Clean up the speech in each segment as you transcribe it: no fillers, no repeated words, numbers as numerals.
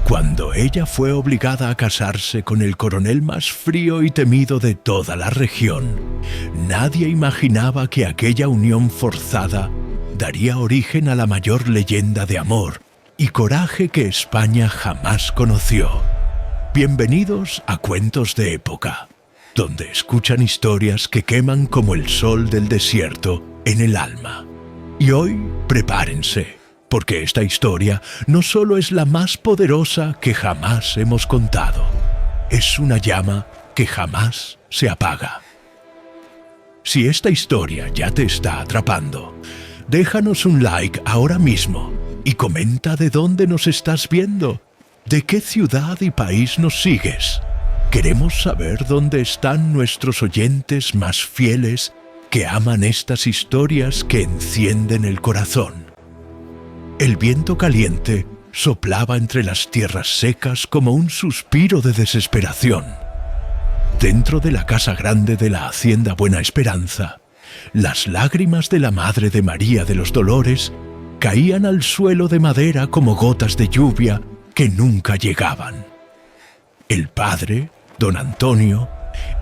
Cuando ella fue obligada a casarse con el coronel más frío y temido de toda la región, nadie imaginaba que aquella unión forzada daría origen a la mayor leyenda de amor y coraje que España jamás conoció. Bienvenidos a Cuentos de Época, donde escuchan historias que queman como el sol del desierto en el alma. Y hoy, prepárense, porque esta historia no solo es la más poderosa que jamás hemos contado, es una llama que jamás se apaga. Si esta historia ya te está atrapando, déjanos un like ahora mismo y comenta de dónde nos estás viendo, de qué ciudad y país nos sigues. Queremos saber dónde están nuestros oyentes más fieles que aman estas historias que encienden el corazón. El viento caliente soplaba entre las tierras secas como un suspiro de desesperación. Dentro de la casa grande de la Hacienda Buena Esperanza, las lágrimas de la Madre de María de los Dolores caían al suelo de madera como gotas de lluvia que nunca llegaban. El padre, don Antonio,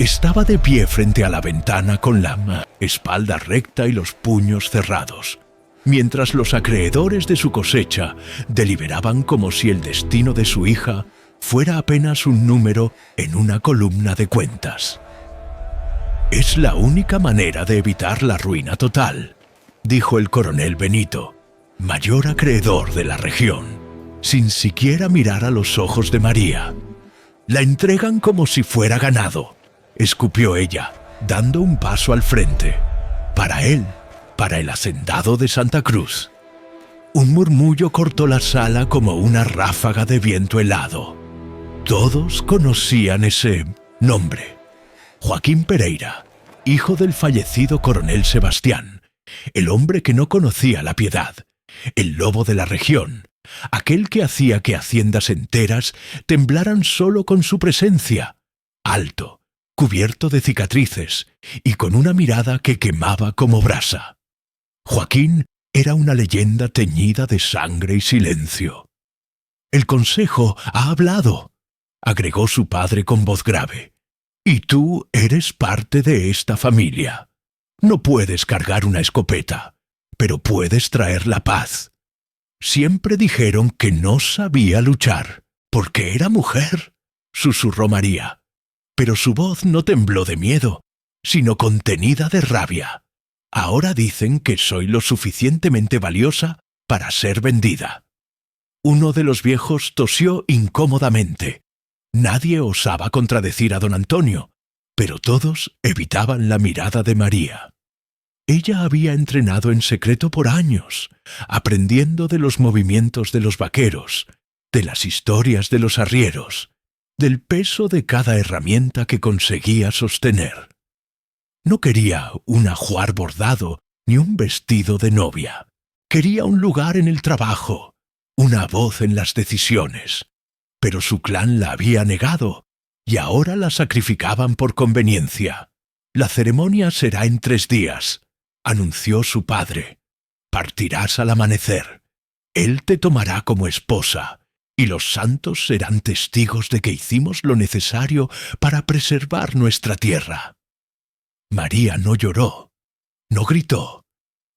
estaba de pie frente a la ventana con la espalda recta y los puños cerrados, mientras los acreedores de su cosecha deliberaban como si el destino de su hija fuera apenas un número en una columna de cuentas. «Es la única manera de evitar la ruina total», dijo el coronel Benito, mayor acreedor de la región, sin siquiera mirar a los ojos de María. «La entregan como si fuera ganado», escupió ella, dando un paso al frente. «Para él, para el hacendado de Santa Cruz». Un murmullo cortó la sala como una ráfaga de viento helado. Todos conocían ese nombre. Joaquín Pereira, hijo del fallecido coronel Sebastián, el hombre que no conocía la piedad, el lobo de la región, aquel que hacía que haciendas enteras temblaran solo con su presencia, alto, cubierto de cicatrices y con una mirada que quemaba como brasa. Joaquín era una leyenda teñida de sangre y silencio. «El consejo ha hablado», agregó su padre con voz grave, «y tú eres parte de esta familia. No puedes cargar una escopeta, pero puedes traer la paz. Siempre dijeron que no sabía luchar, porque era mujer», susurró María, pero su voz no tembló de miedo, sino contenida de rabia. «Ahora dicen que soy lo suficientemente valiosa para ser vendida». Uno de los viejos tosió incómodamente. Nadie osaba contradecir a don Antonio, pero todos evitaban la mirada de María. Ella había entrenado en secreto por años, aprendiendo de los movimientos de los vaqueros, de las historias de los arrieros, del peso de cada herramienta que conseguía sostener. No quería un ajuar bordado ni un vestido de novia. Quería un lugar en el trabajo, una voz en las decisiones. Pero su clan la había negado, y ahora la sacrificaban por conveniencia. «La ceremonia será en 3 días», anunció su padre. «Partirás al amanecer. Él te tomará como esposa, y los santos serán testigos de que hicimos lo necesario para preservar nuestra tierra». María no lloró, no gritó,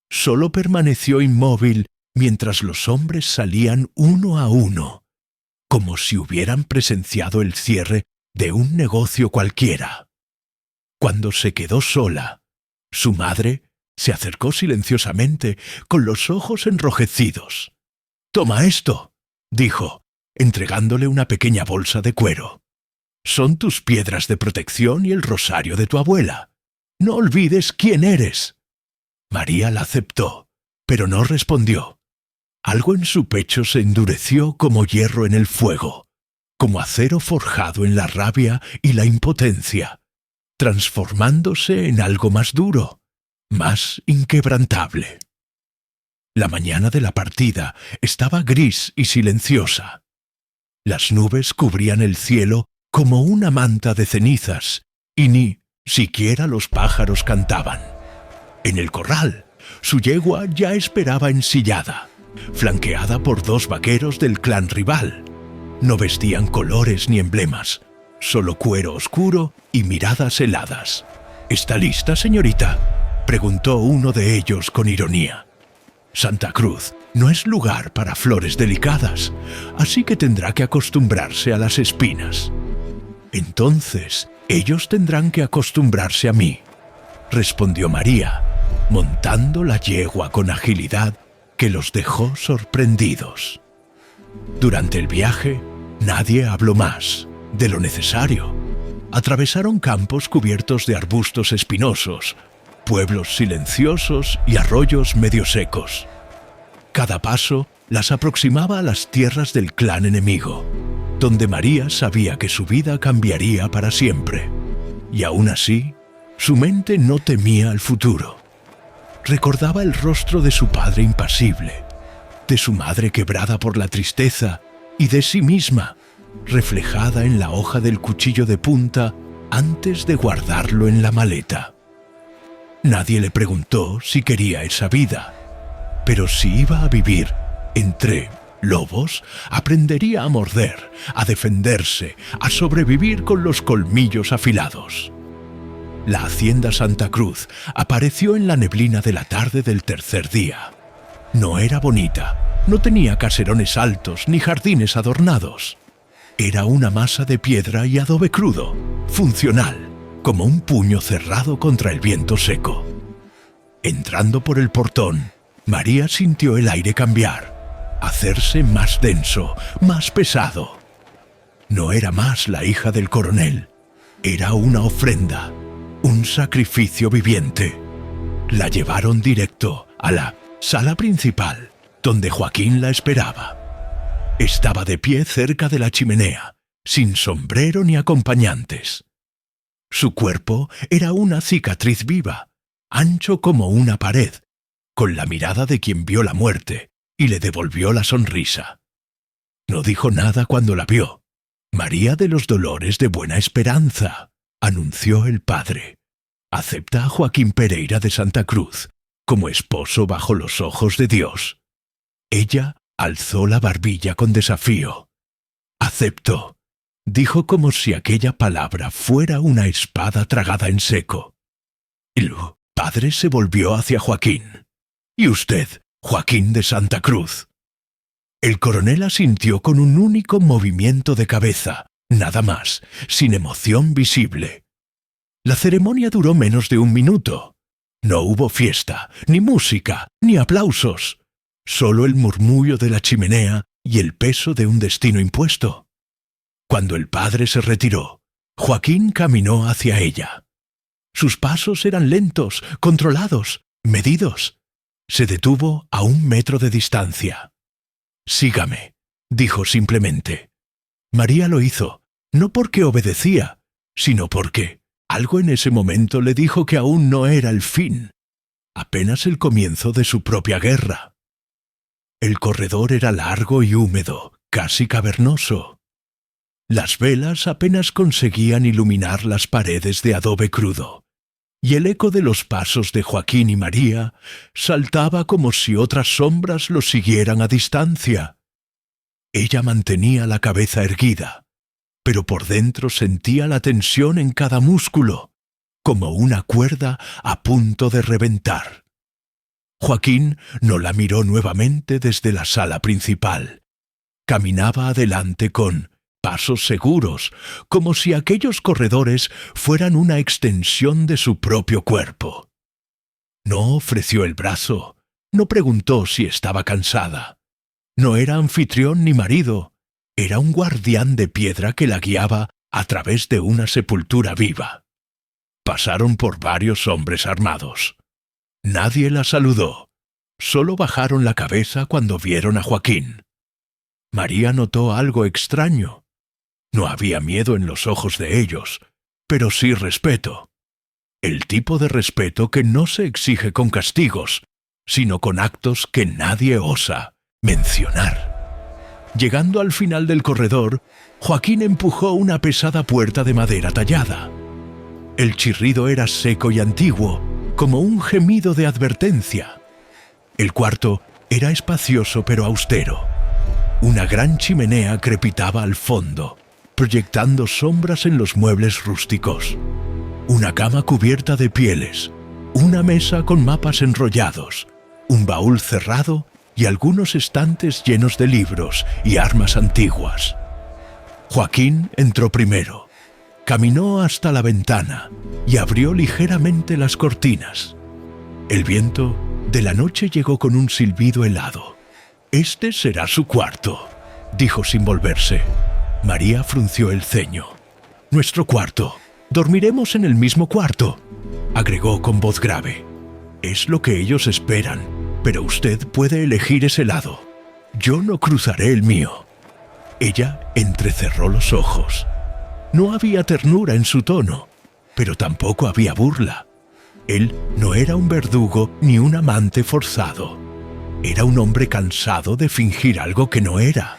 solo permaneció inmóvil mientras los hombres salían uno a uno, como si hubieran presenciado el cierre de un negocio cualquiera. Cuando se quedó sola, su madre se acercó silenciosamente, con los ojos enrojecidos. «Toma esto», dijo, entregándole una pequeña bolsa de cuero. «Son tus piedras de protección y el rosario de tu abuela. No olvides quién eres». María la aceptó, pero no respondió. Algo en su pecho se endureció como hierro en el fuego, como acero forjado en la rabia y la impotencia, transformándose en algo más duro, más inquebrantable. La mañana de la partida estaba gris y silenciosa. Las nubes cubrían el cielo como una manta de cenizas, y ni siquiera los pájaros cantaban. En el corral, su yegua ya esperaba ensillada, flanqueada por 2 vaqueros del clan rival. No vestían colores ni emblemas, solo cuero oscuro y miradas heladas. «¿Está lista, señorita?», preguntó uno de ellos con ironía. «Santa Cruz no es lugar para flores delicadas, así que tendrá que acostumbrarse a las espinas». «Entonces, ellos tendrán que acostumbrarse a mí», respondió María, montando la yegua con agilidad que los dejó sorprendidos. Durante el viaje, nadie habló más de lo necesario. Atravesaron campos cubiertos de arbustos espinosos, pueblos silenciosos y arroyos medio secos. Cada paso las aproximaba a las tierras del clan enemigo, donde María sabía que su vida cambiaría para siempre. Y aún así, su mente no temía el futuro. Recordaba el rostro de su padre impasible, de su madre quebrada por la tristeza y de sí misma, reflejada en la hoja del cuchillo de punta antes de guardarlo en la maleta. Nadie le preguntó si quería esa vida, pero si iba a vivir entre lobos, aprendería a morder, a defenderse, a sobrevivir con los colmillos afilados. La hacienda Santa Cruz apareció en la neblina de la tarde del tercer día. No era bonita, no tenía caserones altos ni jardines adornados. Era una masa de piedra y adobe crudo, funcional, como un puño cerrado contra el viento seco. Entrando por el portón, María sintió el aire cambiar, hacerse más denso, más pesado. No era más la hija del coronel, era una ofrenda, un sacrificio viviente. La llevaron directo a la sala principal, donde Joaquín la esperaba. Estaba de pie cerca de la chimenea, sin sombrero ni acompañantes. Su cuerpo era una cicatriz viva, ancho como una pared, con la mirada de quien vio la muerte y le devolvió la sonrisa. No dijo nada cuando la vio. «María de los Dolores de Buena Esperanza», anunció el padre. «Acepta a Joaquín Pereira de Santa Cruz como esposo bajo los ojos de Dios». Ella alzó la barbilla con desafío. «Acepto», dijo como si aquella palabra fuera una espada tragada en seco. El padre se volvió hacia Joaquín. «¿Y usted, Joaquín de Santa Cruz?» El coronel asintió con un único movimiento de cabeza, nada más, sin emoción visible. La ceremonia duró menos de un minuto. No hubo fiesta, ni música, ni aplausos. Solo el murmullo de la chimenea y el peso de un destino impuesto. Cuando el padre se retiró, Joaquín caminó hacia ella. Sus pasos eran lentos, controlados, medidos. Se detuvo a 1 metro de distancia. «Sígame», dijo simplemente. María lo hizo, no porque obedecía, sino porque algo en ese momento le dijo que aún no era el fin, apenas el comienzo de su propia guerra. El corredor era largo y húmedo, casi cavernoso. Las velas apenas conseguían iluminar las paredes de adobe crudo, y el eco de los pasos de Joaquín y María saltaba como si otras sombras los siguieran a distancia. Ella mantenía la cabeza erguida, pero por dentro sentía la tensión en cada músculo, como una cuerda a punto de reventar. Joaquín no la miró nuevamente desde la sala principal. Caminaba adelante con pasos seguros, como si aquellos corredores fueran una extensión de su propio cuerpo. No ofreció el brazo, no preguntó si estaba cansada. No era anfitrión ni marido, era un guardián de piedra que la guiaba a través de una sepultura viva. Pasaron por varios hombres armados. Nadie la saludó, solo bajaron la cabeza cuando vieron a Joaquín. María notó algo extraño. No había miedo en los ojos de ellos, pero sí respeto. El tipo de respeto que no se exige con castigos, sino con actos que nadie osa mencionar. Llegando al final del corredor, Joaquín empujó una pesada puerta de madera tallada. El chirrido era seco y antiguo, como un gemido de advertencia. El cuarto era espacioso pero austero. Una gran chimenea crepitaba al fondo, proyectando sombras en los muebles rústicos. Una cama cubierta de pieles, una mesa con mapas enrollados, un baúl cerrado y algunos estantes llenos de libros y armas antiguas. Joaquín entró primero, caminó hasta la ventana y abrió ligeramente las cortinas. El viento de la noche llegó con un silbido helado. «Este será su cuarto», dijo sin volverse. María frunció el ceño. «Nuestro cuarto. Dormiremos en el mismo cuarto», agregó con voz grave. «Es lo que ellos esperan, pero usted puede elegir ese lado. Yo no cruzaré el mío». Ella entrecerró los ojos. No había ternura en su tono, pero tampoco había burla. Él no era un verdugo ni un amante forzado. Era un hombre cansado de fingir algo que no era.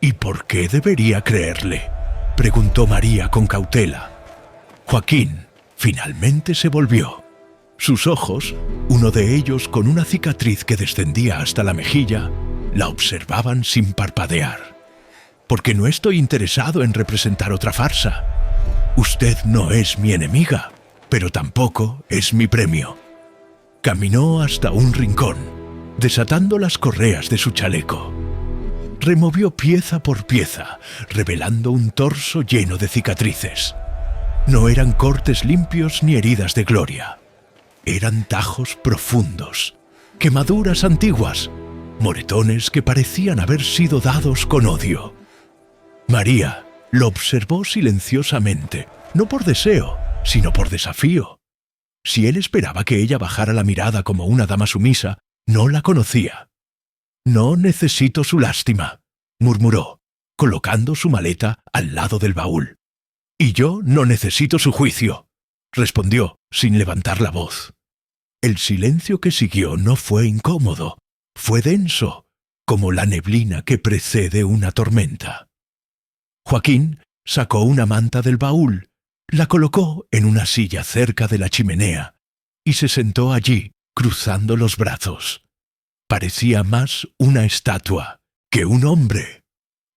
«¿Y por qué debería creerle?», preguntó María con cautela. Joaquín finalmente se volvió. Sus ojos, uno de ellos con una cicatriz que descendía hasta la mejilla, la observaban sin parpadear. «Porque no estoy interesado en representar otra farsa. Usted no es mi enemiga, pero tampoco es mi premio». Caminó hasta un rincón, desatando las correas de su chaleco. Removió pieza por pieza, revelando un torso lleno de cicatrices. No eran cortes limpios ni heridas de gloria. Eran tajos profundos, quemaduras antiguas, moretones que parecían haber sido dados con odio. María lo observó silenciosamente, no por deseo, sino por desafío. Si él esperaba que ella bajara la mirada como una dama sumisa, no la conocía. «No necesito su lástima», murmuró, colocando su maleta al lado del baúl. «Y yo no necesito su juicio», respondió, sin levantar la voz. El silencio que siguió no fue incómodo, fue denso, como la neblina que precede una tormenta. Joaquín sacó una manta del baúl, la colocó en una silla cerca de la chimenea y se sentó allí, cruzando los brazos. Parecía más una estatua que un hombre.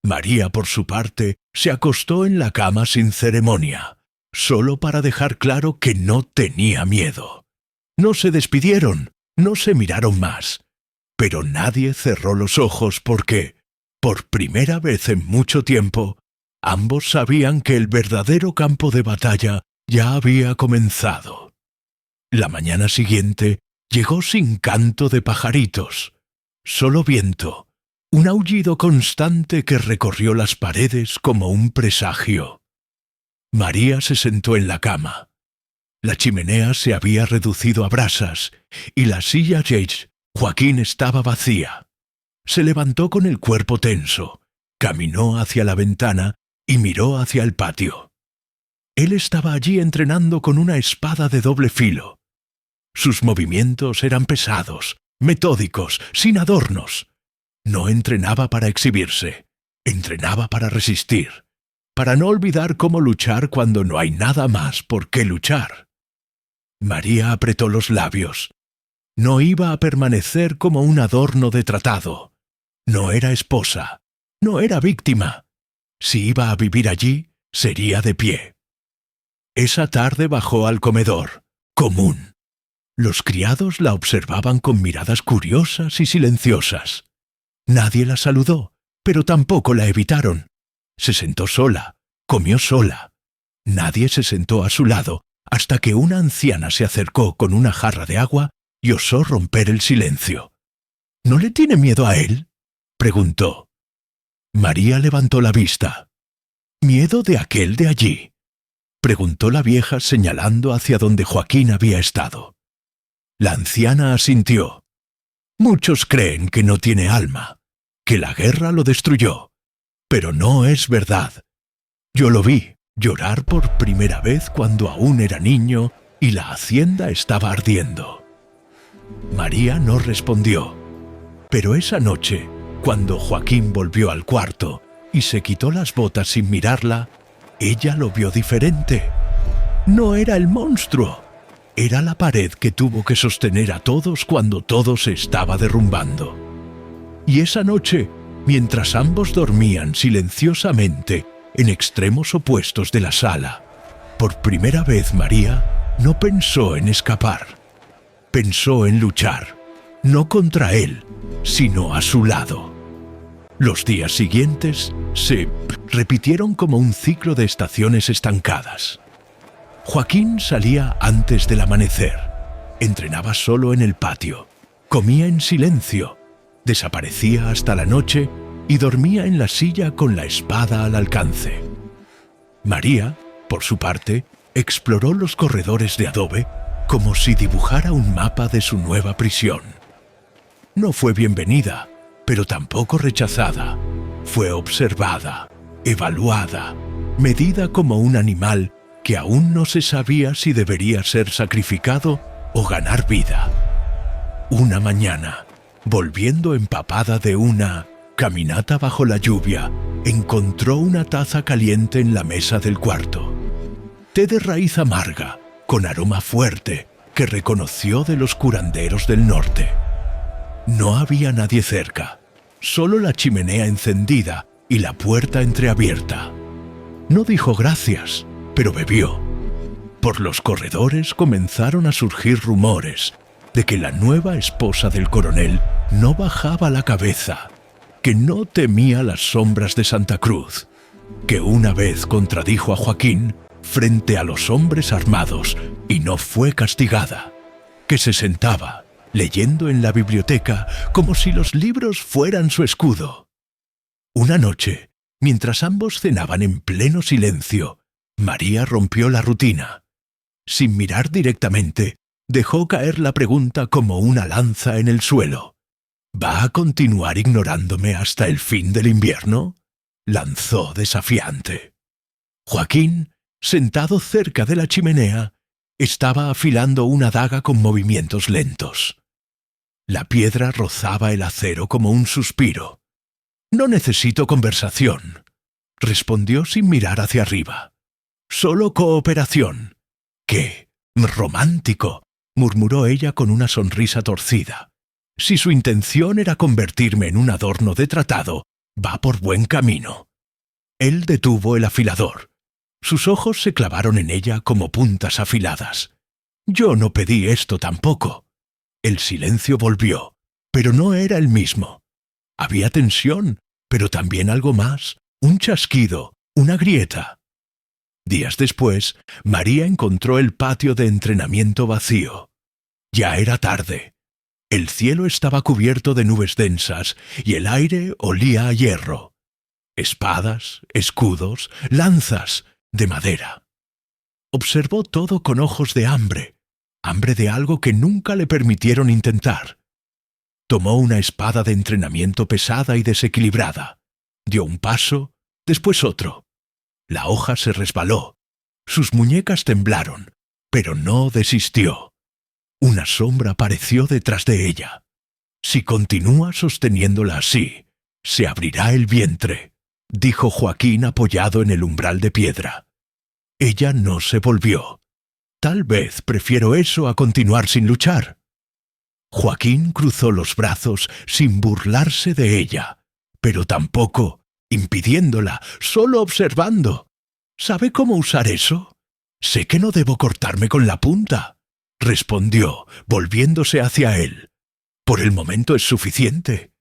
María, por su parte, se acostó en la cama sin ceremonia, solo para dejar claro que no tenía miedo. No se despidieron, no se miraron más, pero nadie cerró los ojos porque, por primera vez en mucho tiempo, ambos sabían que el verdadero campo de batalla ya había comenzado. La mañana siguiente llegó sin canto de pajaritos, solo viento, un aullido constante que recorrió las paredes como un presagio. María se sentó en la cama. La chimenea se había reducido a brasas y la silla de Joaquín estaba vacía. Se levantó con el cuerpo tenso, caminó hacia la ventana y miró hacia el patio. Él estaba allí entrenando con una espada de doble filo. Sus movimientos eran pesados, metódicos, sin adornos. No entrenaba para exhibirse, entrenaba para resistir, para no olvidar cómo luchar cuando no hay nada más por qué luchar. María apretó los labios. No iba a permanecer como un adorno de tratado. No era esposa, no era víctima. Si iba a vivir allí, sería de pie. Esa tarde bajó al comedor, común. Los criados la observaban con miradas curiosas y silenciosas. Nadie la saludó, pero tampoco la evitaron. Se sentó sola, comió sola. Nadie se sentó a su lado hasta que una anciana se acercó con una jarra de agua y osó romper el silencio. «¿No le tiene miedo a él?», preguntó. María levantó la vista. «¿Miedo de aquel de allí?», preguntó la vieja señalando hacia donde Joaquín había estado. La anciana asintió. «Muchos creen que no tiene alma, que la guerra lo destruyó, pero no es verdad. Yo lo vi llorar por primera vez cuando aún era niño y la hacienda estaba ardiendo». María no respondió, pero esa noche, cuando Joaquín volvió al cuarto y se quitó las botas sin mirarla, ella lo vio diferente. No era el monstruo, era la pared que tuvo que sostener a todos cuando todo se estaba derrumbando. Y esa noche mientras ambos dormían silenciosamente en extremos opuestos de la sala. Por primera vez María no pensó en escapar. Pensó en luchar, no contra él, sino a su lado. Los días siguientes se repitieron como un ciclo de estaciones estancadas. Joaquín salía antes del amanecer, entrenaba solo en el patio, comía en silencio, desaparecía hasta la noche y dormía en la silla con la espada al alcance. María, por su parte, exploró los corredores de adobe como si dibujara un mapa de su nueva prisión. No fue bienvenida, pero tampoco rechazada. Fue observada, evaluada, medida como un animal que aún no se sabía si debería ser sacrificado o ganar vida. Una mañana, volviendo empapada de una caminata bajo la lluvia, encontró una taza caliente en la mesa del cuarto. Té de raíz amarga, con aroma fuerte, que reconoció de los curanderos del norte. No había nadie cerca, solo la chimenea encendida y la puerta entreabierta. No dijo gracias, pero bebió. Por los corredores comenzaron a surgir rumores de que la nueva esposa del coronel no bajaba la cabeza, que no temía las sombras de Santa Cruz, que una vez contradijo a Joaquín frente a los hombres armados y no fue castigada, que se sentaba leyendo en la biblioteca como si los libros fueran su escudo. Una noche, mientras ambos cenaban en pleno silencio, María rompió la rutina. Sin mirar directamente, dejó caer la pregunta como una lanza en el suelo. ¿Va a continuar ignorándome hasta el fin del invierno?, lanzó desafiante. Joaquín, sentado cerca de la chimenea, estaba afilando una daga con movimientos lentos. La piedra rozaba el acero como un suspiro. «No necesito conversación», respondió sin mirar hacia arriba. «Solo cooperación». «¡Qué romántico!», murmuró ella con una sonrisa torcida. «Si su intención era convertirme en un adorno de tratado, va por buen camino». Él detuvo el afilador. Sus ojos se clavaron en ella como puntas afiladas. «Yo no pedí esto tampoco». El silencio volvió, pero no era el mismo. Había tensión, pero también algo más, un chasquido, una grieta. Días después, María encontró el patio de entrenamiento vacío. Ya era tarde. El cielo estaba cubierto de nubes densas y el aire olía a hierro. Espadas, escudos, lanzas de madera. Observó todo con ojos de hambre de algo que nunca le permitieron intentar. Tomó una espada de entrenamiento pesada y desequilibrada. Dio un paso, después otro. La hoja se resbaló. Sus muñecas temblaron, pero no desistió. Una sombra apareció detrás de ella. Si continúa sosteniéndola así, se abrirá el vientre, dijo Joaquín apoyado en el umbral de piedra. Ella no se volvió. Tal vez prefiero eso a continuar sin luchar. Joaquín cruzó los brazos sin burlarse de ella, pero tampoco impidiéndola, solo observando. ¿Sabe cómo usar eso? Sé que no debo cortarme con la punta, respondió, volviéndose hacia él. Por el momento es suficiente.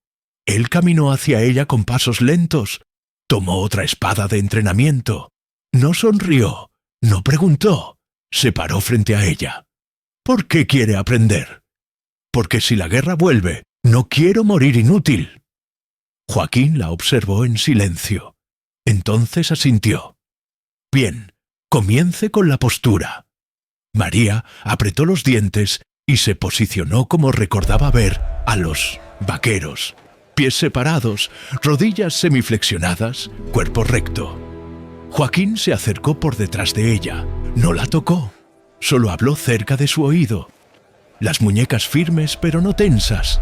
Él caminó hacia ella con pasos lentos. Tomó otra espada de entrenamiento. No sonrió, no preguntó. Se paró frente a ella. ¿Por qué quiere aprender? Porque si la guerra vuelve, no quiero morir inútil. Joaquín la observó en silencio. Entonces asintió. Bien, comience con la postura. María apretó los dientes y se posicionó como recordaba ver a los vaqueros. Pies separados, rodillas semiflexionadas, cuerpo recto. Joaquín se acercó por detrás de ella. No la tocó, solo habló cerca de su oído. Las muñecas firmes pero no tensas.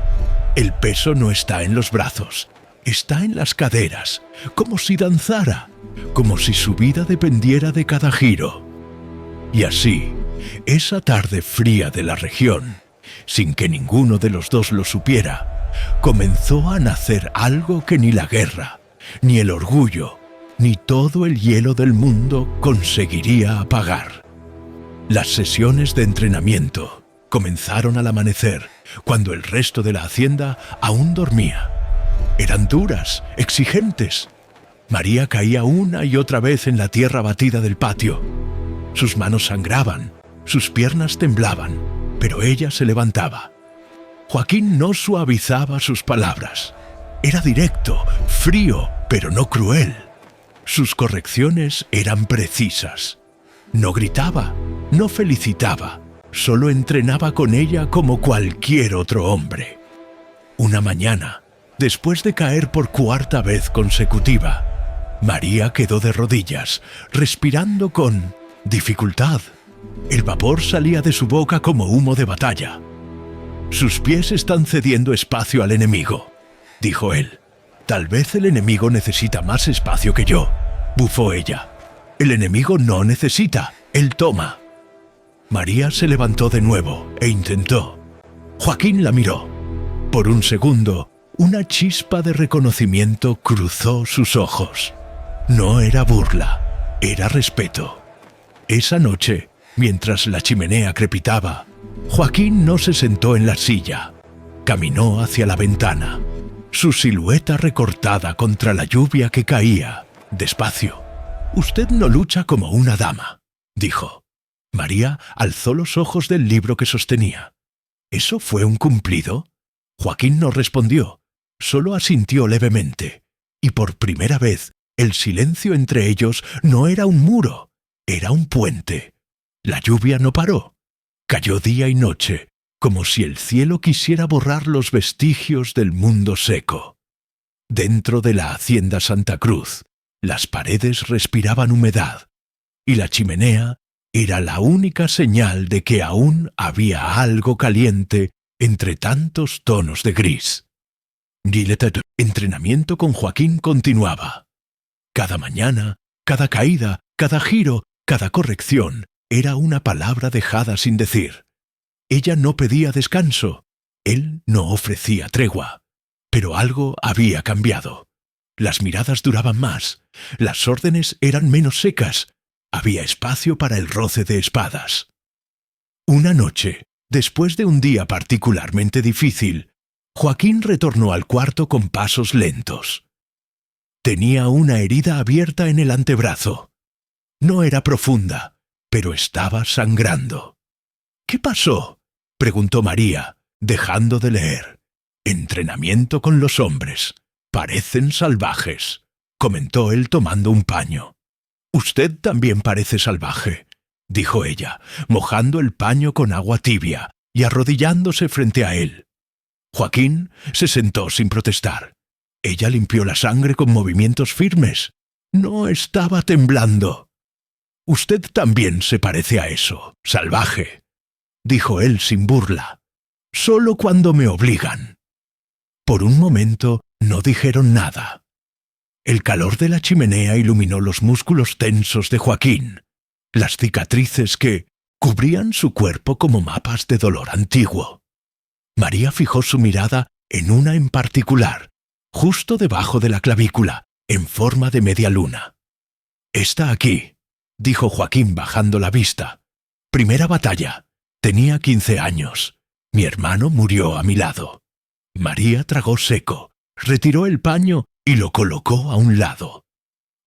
El peso no está en los brazos, está en las caderas, como si danzara, como si su vida dependiera de cada giro. Y así, esa tarde fría de la región, sin que ninguno de los dos lo supiera, comenzó a nacer algo que ni la guerra, ni el orgullo, ni todo el hielo del mundo conseguiría apagar. Las sesiones de entrenamiento comenzaron al amanecer, cuando el resto de la hacienda aún dormía. Eran duras, exigentes. María caía una y otra vez en la tierra batida del patio. Sus manos sangraban, sus piernas temblaban, pero ella se levantaba. Joaquín no suavizaba sus palabras. Era directo, frío, pero no cruel. Sus correcciones eran precisas. No gritaba, no felicitaba, solo entrenaba con ella como cualquier otro hombre. Una mañana, después de caer por cuarta vez consecutiva, María quedó de rodillas, respirando con dificultad. El vapor salía de su boca como humo de batalla. «Sus pies están cediendo espacio al enemigo», dijo él. «Tal vez el enemigo necesita más espacio que yo», bufó ella. «El enemigo no necesita, él toma». María se levantó de nuevo e intentó. Joaquín la miró. Por un segundo, una chispa de reconocimiento cruzó sus ojos. No era burla, era respeto. Esa noche, mientras la chimenea crepitaba, Joaquín no se sentó en la silla. Caminó hacia la ventana, su silueta recortada contra la lluvia que caía, despacio. «Usted no lucha como una dama», dijo. María alzó los ojos del libro que sostenía. ¿Eso fue un cumplido? Joaquín no respondió, solo asintió levemente, y por primera vez el silencio entre ellos no era un muro, era un puente. La lluvia no paró. Cayó día y noche, como si el cielo quisiera borrar los vestigios del mundo seco. Dentro de la hacienda Santa Cruz, las paredes respiraban humedad, y la chimenea era la única señal de que aún había algo caliente entre tantos tonos de gris. El entrenamiento con Joaquín continuaba. Cada mañana, cada caída, cada giro, cada corrección era una palabra dejada sin decir. Ella no pedía descanso, él no ofrecía tregua, pero algo había cambiado. Las miradas duraban más, las órdenes eran menos secas, había espacio para el roce de espadas. Una noche, después de un día particularmente difícil, Joaquín retornó al cuarto con pasos lentos. Tenía una herida abierta en el antebrazo. No era profunda, pero estaba sangrando. «¿Qué pasó?», preguntó María, dejando de leer. «Entrenamiento con los hombres. Parecen salvajes», comentó él tomando un paño. «Usted también parece salvaje», dijo ella, mojando el paño con agua tibia y arrodillándose frente a él. Joaquín se sentó sin protestar. Ella limpió la sangre con movimientos firmes. No estaba temblando. «Usted también se parece a eso, salvaje», dijo él sin burla. «Solo cuando me obligan». Por un momento no dijeron nada. El calor de la chimenea iluminó los músculos tensos de Joaquín, las cicatrices que cubrían su cuerpo como mapas de dolor antiguo. María fijó su mirada en una en particular, justo debajo de la clavícula, en forma de media luna. «Está aquí», dijo Joaquín bajando la vista. «Primera batalla. Tenía 15 años. Mi hermano murió a mi lado». María tragó seco, retiró el paño y lo colocó a un lado.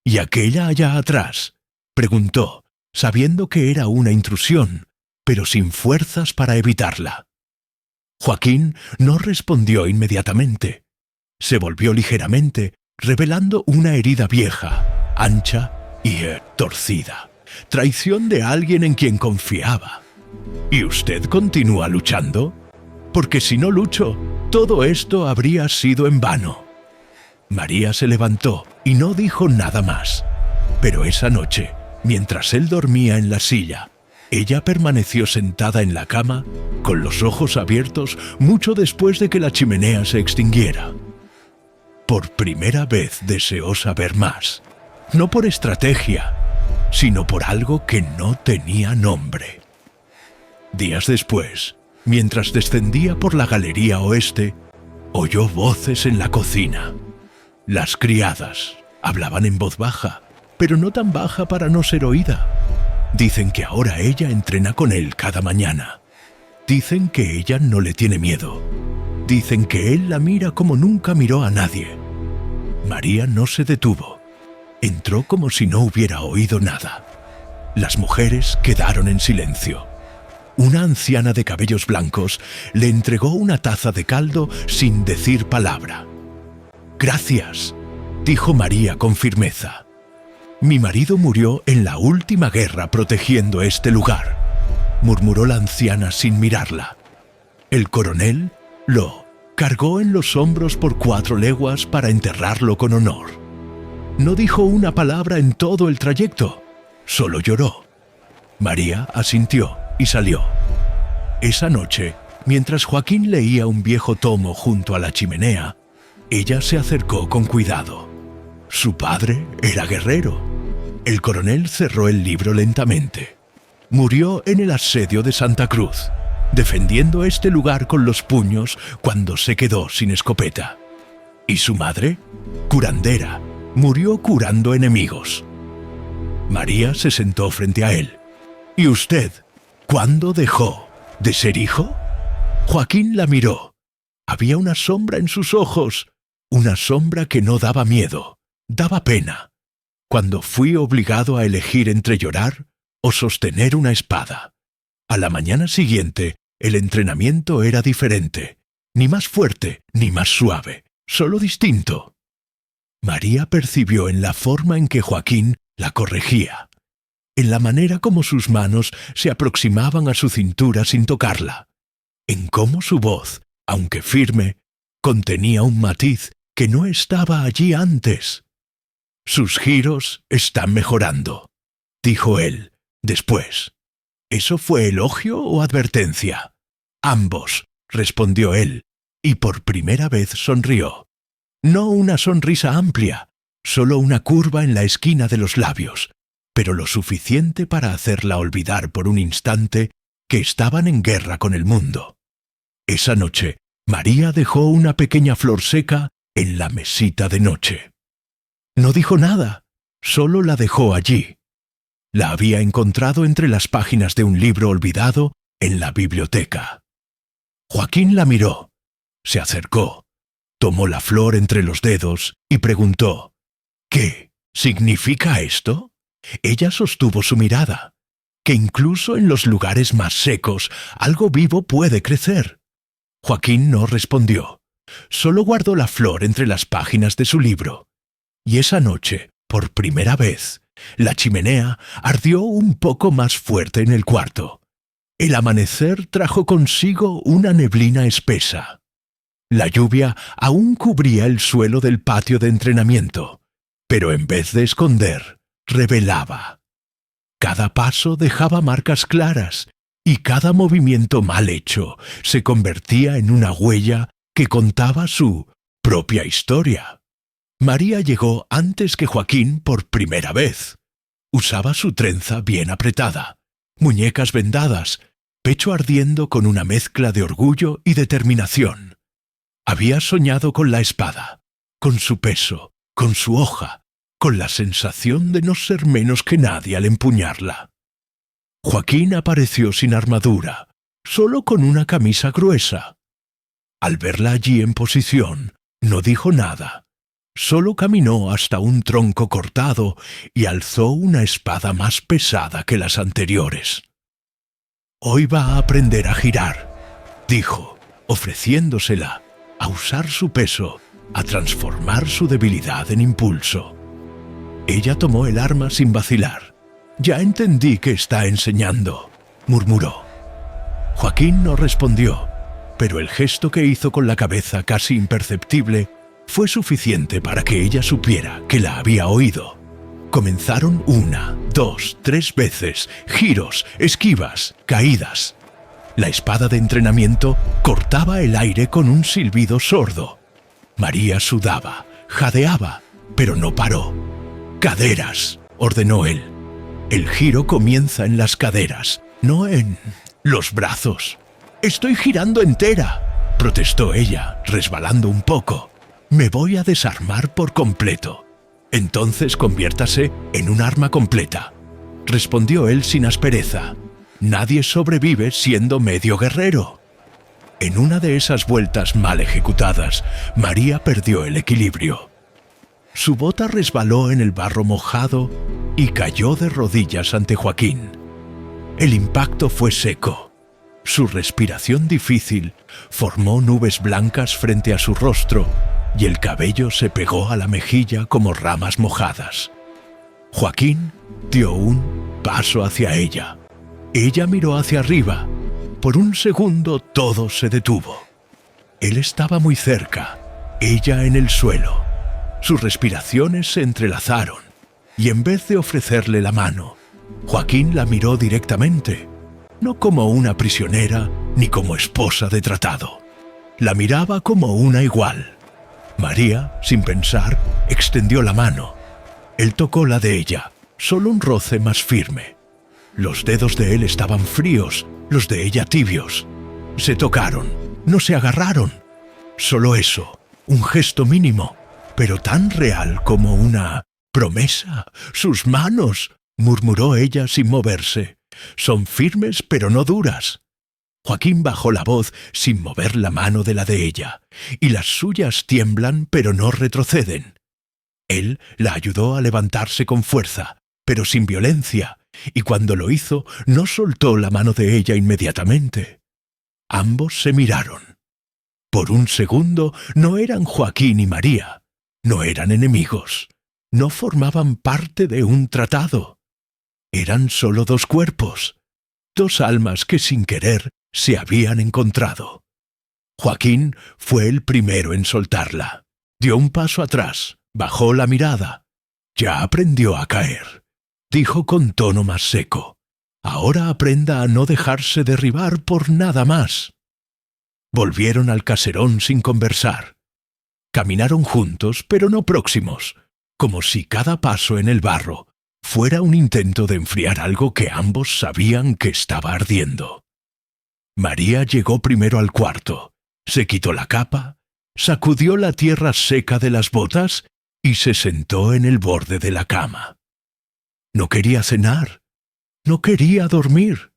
«¿Y aquella allá atrás?», preguntó, sabiendo que era una intrusión, pero sin fuerzas para evitarla. Joaquín no respondió inmediatamente. Se volvió ligeramente, revelando una herida vieja, ancha y torcida. Traición de alguien en quien confiaba. «¿Y usted continúa luchando? Porque si no lucho, todo esto habría sido en vano». María se levantó y no dijo nada más. Pero esa noche, mientras él dormía en la silla, ella permaneció sentada en la cama, con los ojos abiertos mucho después de que la chimenea se extinguiera. Por primera vez deseó saber más, no por estrategia, sino por algo que no tenía nombre. Días después, mientras descendía por la galería oeste, Oyó voces en la cocina. Las criadas hablaban en voz baja, pero no tan baja para no ser oída. Dicen que ahora ella entrena con él cada mañana. Dicen que ella no le tiene miedo. Dicen que él la mira como nunca miró a nadie. María no se detuvo. Entró como si no hubiera oído nada. Las mujeres quedaron en silencio. Una anciana de cabellos blancos le entregó una taza de caldo sin decir palabra. «Gracias», dijo María con firmeza. «Mi marido murió en la última guerra protegiendo este lugar», murmuró la anciana sin mirarla. El coronel lo cargó en los hombros por 4 leguas para enterrarlo con honor. No dijo una palabra en todo el trayecto, solo lloró. María asintió y salió. Esa noche, mientras Joaquín leía un viejo tomo junto a la chimenea, ella se acercó con cuidado. Su padre era guerrero. El coronel cerró el libro lentamente. Murió en el asedio de Santa Cruz, defendiendo este lugar con los puños cuando se quedó sin escopeta. ¿Y su madre? Curandera. Murió curando enemigos. María se sentó frente a él. ¿Y usted, cuándo dejó de ser hijo? Joaquín la miró. Había una sombra en sus ojos, una sombra que no daba miedo, daba pena. Cuando fui obligado a elegir entre llorar o sostener una espada. A la mañana siguiente, el entrenamiento era diferente, ni más fuerte ni más suave, solo distinto. María percibió en la forma en que Joaquín la corregía, en la manera como sus manos se aproximaban a su cintura sin tocarla, en cómo su voz, aunque firme, contenía un matiz que no estaba allí antes. «Sus giros están mejorando», dijo él, después. ¿Eso fue elogio o advertencia? «Ambos», respondió él, y por primera vez sonrió. No una sonrisa amplia, solo una curva en la esquina de los labios, pero lo suficiente para hacerla olvidar por un instante que estaban en guerra con el mundo. Esa noche, María dejó una pequeña flor seca en la mesita de noche. No dijo nada, solo la dejó allí. La había encontrado entre las páginas de un libro olvidado en la biblioteca. Joaquín la miró, se acercó, tomó la flor entre los dedos y preguntó: «¿Qué significa esto?» Ella sostuvo su mirada, que incluso en los lugares más secos algo vivo puede crecer. Joaquín no respondió, solo guardó la flor entre las páginas de su libro. Y esa noche, por primera vez, la chimenea ardió un poco más fuerte en el cuarto. El amanecer trajo consigo una neblina espesa. La lluvia aún cubría el suelo del patio de entrenamiento, pero en vez de esconder, revelaba. Cada paso dejaba marcas claras y cada movimiento mal hecho se convertía en una huella que contaba su propia historia. María llegó antes que Joaquín por primera vez. Usaba su trenza bien apretada, muñecas vendadas, pecho ardiendo con una mezcla de orgullo y determinación. Había soñado con la espada, con su peso, con su hoja, con la sensación de no ser menos que nadie al empuñarla. Joaquín apareció sin armadura, solo con una camisa gruesa. Al verla allí en posición, no dijo nada. Solo caminó hasta un tronco cortado y alzó una espada más pesada que las anteriores. «Hoy va a aprender a girar», dijo, ofreciéndosela, a usar su peso, a transformar su debilidad en impulso. Ella tomó el arma sin vacilar. «Ya entendí que está enseñando», murmuró. Joaquín no respondió, pero el gesto que hizo con la cabeza casi imperceptible fue suficiente para que ella supiera que la había oído. Comenzaron 1, 2, 3 veces, giros, esquivas, caídas. La espada de entrenamiento cortaba el aire con un silbido sordo. María sudaba, jadeaba, pero no paró. «Caderas», ordenó él. «El giro comienza en las caderas, no en los brazos. Estoy girando entera». protestó ella, resbalando un poco. «Me voy a desarmar por completo». «Entonces conviértase en un arma completa», respondió él sin aspereza. «Nadie sobrevive siendo medio guerrero». En una de esas vueltas mal ejecutadas, María perdió el equilibrio. Su bota resbaló en el barro mojado y cayó de rodillas ante Joaquín. El impacto fue seco. Su respiración difícil formó nubes blancas frente a su rostro y el cabello se pegó a la mejilla como ramas mojadas. Joaquín dio un paso hacia ella. Ella miró hacia arriba. Por un segundo todo se detuvo. Él estaba muy cerca, ella en el suelo. Sus respiraciones se entrelazaron y en vez de ofrecerle la mano, Joaquín la miró directamente, no como una prisionera ni como esposa de tratado. La miraba como una igual. María, sin pensar, extendió la mano. Él tocó la de ella, solo un roce más firme. Los dedos de él estaban fríos, los de ella tibios. Se tocaron, no se agarraron. Solo eso, un gesto mínimo, pero tan real como una promesa. «Sus manos», murmuró ella sin moverse. «Son firmes pero no duras». Joaquín bajó la voz sin mover la mano de la de ella, y las suyas tiemblan pero no retroceden. Él la ayudó a levantarse con fuerza, pero sin violencia, y cuando lo hizo no soltó la mano de ella inmediatamente. Ambos se miraron. Por un segundo no eran Joaquín y María, no eran enemigos, no formaban parte de un tratado. Eran solo dos cuerpos, dos almas que sin querer se habían encontrado. Joaquín fue el primero en soltarla. Dio un paso atrás, bajó la mirada. «Ya aprendió a caer», dijo con tono más seco. «Ahora aprenda a no dejarse derribar por nada más». Volvieron al caserón sin conversar. Caminaron juntos, pero no próximos, como si cada paso en el barro fuera un intento de enfriar algo que ambos sabían que estaba ardiendo. María llegó primero al cuarto, se quitó la capa, sacudió la tierra seca de las botas y se sentó en el borde de la cama. No quería cenar, no quería dormir.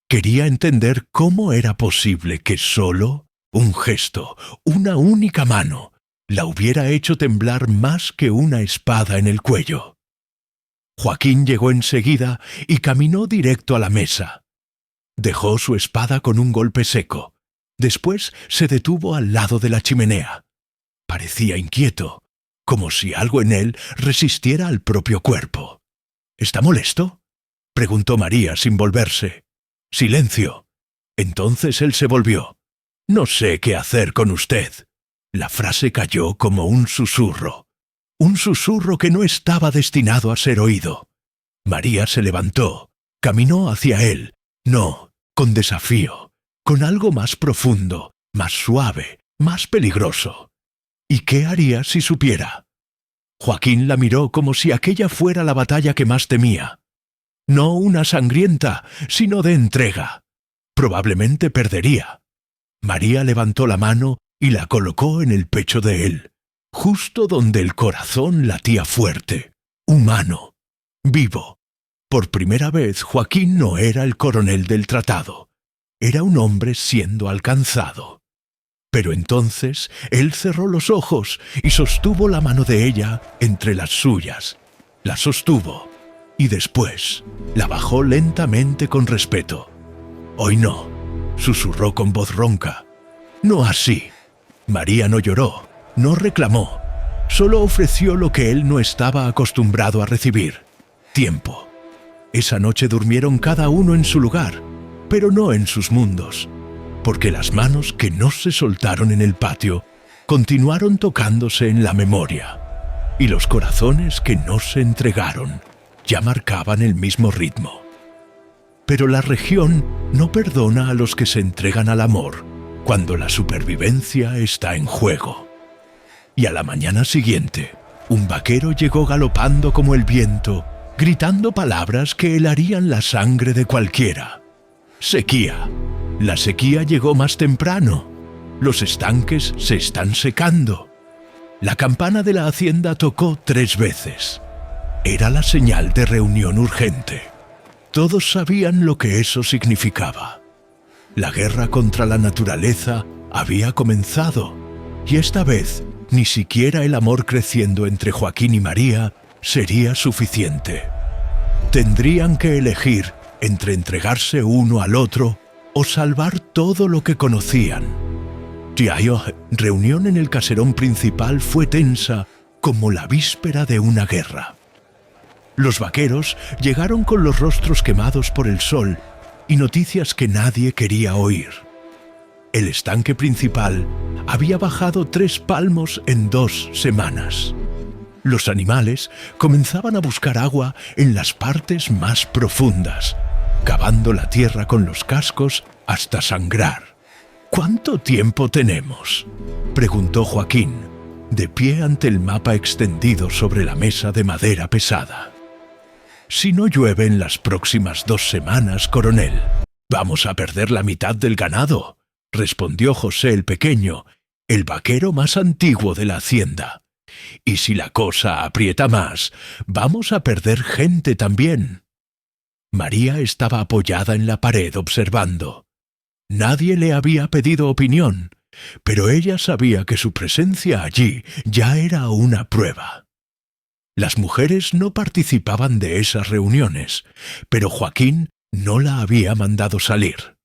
Quería entender cómo era posible que solo un gesto, una única mano, la hubiera hecho temblar más que una espada en el cuello. Joaquín llegó enseguida y caminó directo a la mesa. Dejó su espada con un golpe seco. Después se detuvo al lado de la chimenea. Parecía inquieto, como si algo en él resistiera al propio cuerpo. «¿Está molesto?», preguntó María sin volverse. «Silencio». Entonces él se volvió. «No sé qué hacer con usted». La frase cayó como un susurro que no estaba destinado a ser oído. María se levantó, caminó hacia él, no, con desafío, con algo más profundo, más suave, más peligroso. ¿Y qué haría si supiera? Joaquín la miró como si aquella fuera la batalla que más temía. No una sangrienta, sino de entrega. Probablemente perdería. María levantó la mano y la colocó en el pecho de él, justo donde el corazón latía fuerte, humano, vivo. Por primera vez Joaquín no era el coronel del tratado, era un hombre siendo alcanzado. Pero entonces él cerró los ojos y sostuvo la mano de ella entre las suyas. La sostuvo y después la bajó lentamente con respeto. «Hoy no», susurró con voz ronca. «No así». María no lloró, no reclamó, solo ofreció lo que él no estaba acostumbrado a recibir: tiempo. Esa noche durmieron cada uno en su lugar, pero no en sus mundos, porque las manos que no se soltaron en el patio continuaron tocándose en la memoria, y los corazones que no se entregaron ya marcaban el mismo ritmo. Pero la región no perdona a los que se entregan al amor cuando la supervivencia está en juego. Y a la mañana siguiente, un vaquero llegó galopando como el viento, gritando palabras que helarían la sangre de cualquiera. Sequía. La sequía llegó más temprano. Los estanques se están secando. La campana de la hacienda tocó 3 veces. Era la señal de reunión urgente. Todos sabían lo que eso significaba. La guerra contra la naturaleza había comenzado, y esta vez ni siquiera el amor creciendo entre Joaquín y María sería suficiente. Tendrían que elegir entre entregarse uno al otro o salvar todo lo que conocían. Reunión en el caserón principal fue tensa como la víspera de una guerra. Los vaqueros llegaron con los rostros quemados por el sol y noticias que nadie quería oír. El estanque principal había bajado 3 palmos en 2 semanas. Los animales comenzaban a buscar agua en las partes más profundas, cavando la tierra con los cascos hasta sangrar. ¿Cuánto tiempo tenemos?, preguntó Joaquín, de pie ante el mapa extendido sobre la mesa de madera pesada. Si no llueve en las próximas 2 semanas, coronel, vamos a perder la mitad del ganado, respondió José el Pequeño, el vaquero más antiguo de la hacienda. Y si la cosa aprieta más, vamos a perder gente también. María estaba apoyada en la pared observando. Nadie le había pedido opinión, pero ella sabía que su presencia allí ya era una prueba. Las mujeres no participaban de esas reuniones, pero Joaquín no la había mandado salir.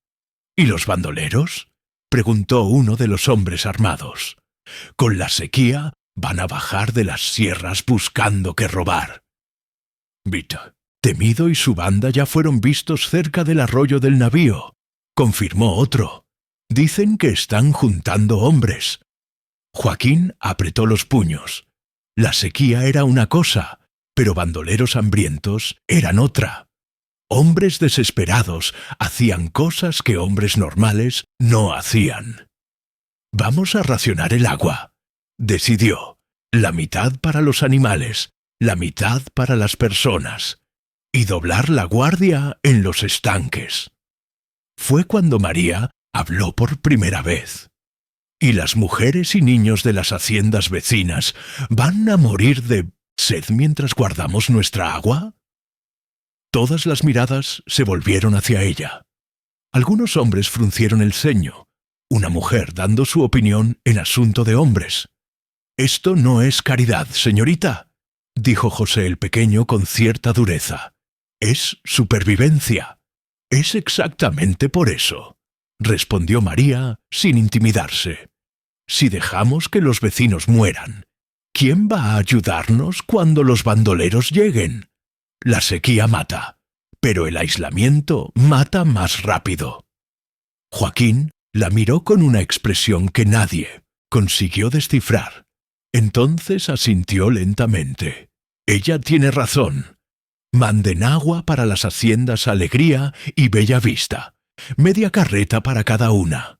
¿Y los bandoleros?, preguntó uno de los hombres armados. Con la sequía van a bajar de las sierras buscando qué robar. Vita, Temido y su banda ya fueron vistos cerca del arroyo del navío, confirmó otro. Dicen que están juntando hombres. Joaquín apretó los puños. La sequía era una cosa, pero bandoleros hambrientos eran otra. Hombres desesperados hacían cosas que hombres normales no hacían. «Vamos a racionar el agua», decidió. «La mitad para los animales, la mitad para las personas. Y doblar la guardia en los estanques». Fue cuando María habló por primera vez. «¿Y las mujeres y niños de las haciendas vecinas van a morir de sed mientras guardamos nuestra agua?» Todas las miradas se volvieron hacia ella. Algunos hombres fruncieron el ceño, una mujer dando su opinión en asunto de hombres. «Esto no es caridad, señorita», dijo José el Pequeño con cierta dureza. «Es supervivencia». «Es exactamente por eso», respondió María sin intimidarse. «Si dejamos que los vecinos mueran, ¿quién va a ayudarnos cuando los bandoleros lleguen? La sequía mata, pero el aislamiento mata más rápido». Joaquín la miró con una expresión que nadie consiguió descifrar. Entonces asintió lentamente. «Ella tiene razón. Manden agua para las haciendas Alegría y Bella Vista, media carreta para cada una».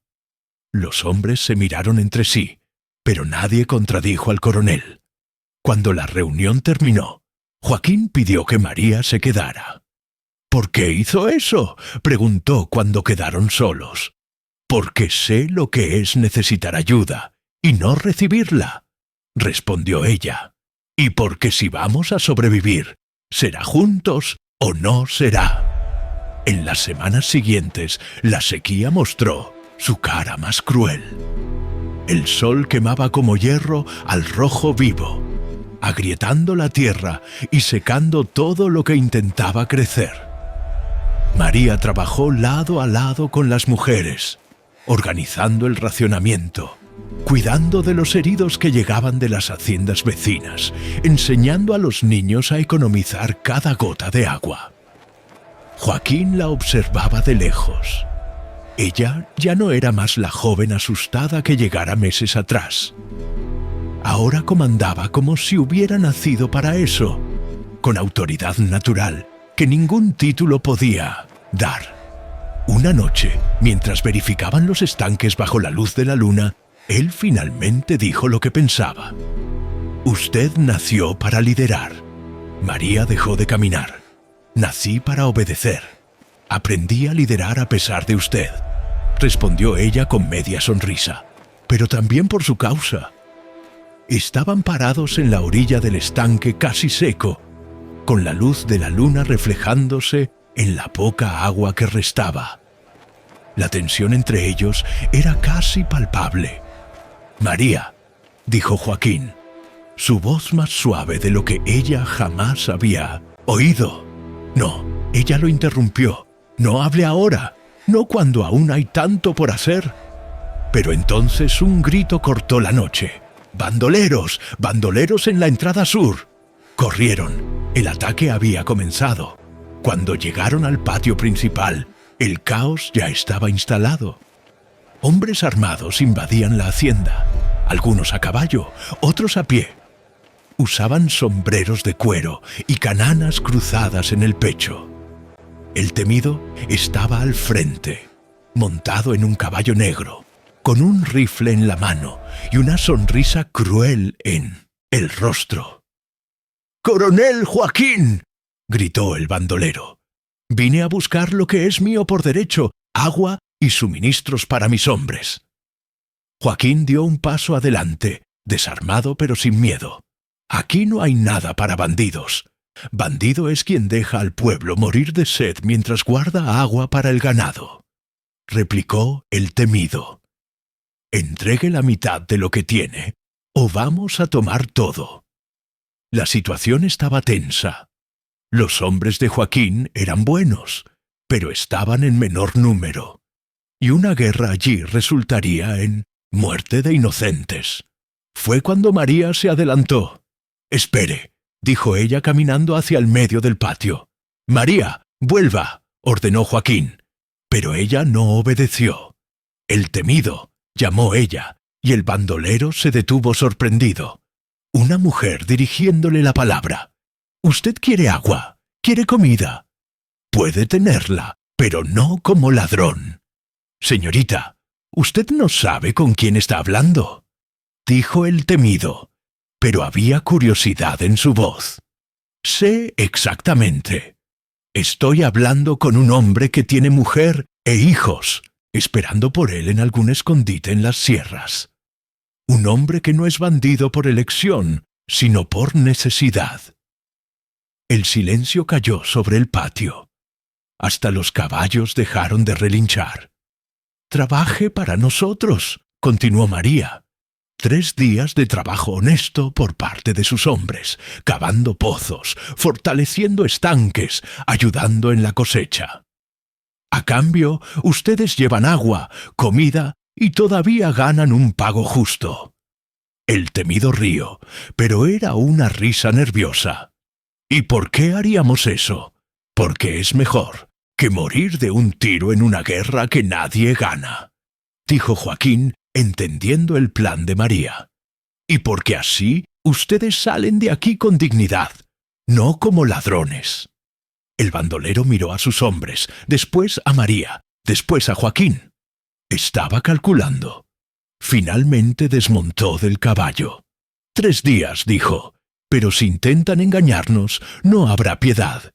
Los hombres se miraron entre sí, pero nadie contradijo al coronel. Cuando la reunión terminó, Joaquín pidió que María se quedara. «¿Por qué hizo eso?», preguntó cuando quedaron solos. «Porque sé lo que es necesitar ayuda y no recibirla», respondió ella. «Y porque si vamos a sobrevivir, será juntos o no será». En las semanas siguientes, la sequía mostró su cara más cruel. El sol quemaba como hierro al rojo vivo, agrietando la tierra y secando todo lo que intentaba crecer. María trabajó lado a lado con las mujeres, organizando el racionamiento, cuidando de los heridos que llegaban de las haciendas vecinas, enseñando a los niños a economizar cada gota de agua. Joaquín la observaba de lejos. Ella ya no era más la joven asustada que llegara meses atrás. Ahora comandaba como si hubiera nacido para eso, con autoridad natural que ningún título podía dar. Una noche, mientras verificaban los estanques bajo la luz de la luna, él finalmente dijo lo que pensaba. «Usted nació para liderar». María dejó de caminar. «Nací para obedecer. Aprendí a liderar a pesar de usted», respondió ella con media sonrisa. pero también por su causa. Estaban parados en la orilla del estanque casi seco, con la luz de la luna reflejándose en la poca agua que restaba. La tensión entre ellos era casi palpable. «María», dijo Joaquín, su voz más suave de lo que ella jamás había oído. «No», ella lo interrumpió. «No hable ahora, no cuando aún hay tanto por hacer». Pero entonces un grito cortó la noche. «¡Bandoleros! ¡Bandoleros en la entrada sur!». Corrieron. El ataque había comenzado. Cuando llegaron al patio principal, el caos ya estaba instalado. Hombres armados invadían la hacienda, algunos a caballo, otros a pie. Usaban sombreros de cuero y cananas cruzadas en el pecho. El temido estaba al frente, montado en un caballo negro, con un rifle en la mano y una sonrisa cruel en el rostro. «¡Coronel Joaquín!», gritó el bandolero. «Vine a buscar lo que es mío por derecho, agua y suministros para mis hombres». Joaquín dio un paso adelante, desarmado pero sin miedo. «Aquí no hay nada para bandidos. Bandido es quien deja al pueblo morir de sed mientras guarda agua para el ganado», replicó el temido. «Entregue la mitad de lo que tiene, o vamos a tomar todo». La situación estaba tensa. Los hombres de Joaquín eran buenos, pero estaban en menor número, y una guerra allí resultaría en muerte de inocentes. Fue cuando María se adelantó. «Espere», dijo ella caminando hacia el medio del patio. «María, vuelva», ordenó Joaquín, pero ella no obedeció. «El temido», llamó ella, y el bandolero se detuvo sorprendido. Una mujer dirigiéndole la palabra. «Usted quiere agua, quiere comida. Puede tenerla, pero no como ladrón». «Señorita, usted no sabe con quién está hablando», dijo el temido, pero había curiosidad en su voz. «Sé exactamente. Estoy hablando con un hombre que tiene mujer e hijos, esperando por él en algún escondite en las sierras. Un hombre que no es bandido por elección, sino por necesidad». El silencio cayó sobre el patio. Hasta los caballos dejaron de relinchar. «Trabaje para nosotros», continuó María. 3 días de trabajo honesto por parte de sus hombres, cavando pozos, fortaleciendo estanques, ayudando en la cosecha. A cambio, ustedes llevan agua, comida y todavía ganan un pago justo. El temido rió, pero era una risa nerviosa. «¿Y por qué haríamos eso? Porque es mejor que morir de un tiro en una guerra que nadie gana», dijo Joaquín, entendiendo el plan de María. «Y porque así ustedes salen de aquí con dignidad, no como ladrones». El bandolero miró a sus hombres, después a María, después a Joaquín. Estaba calculando. Finalmente desmontó del caballo. 3 días, dijo, pero si intentan engañarnos, no habrá piedad.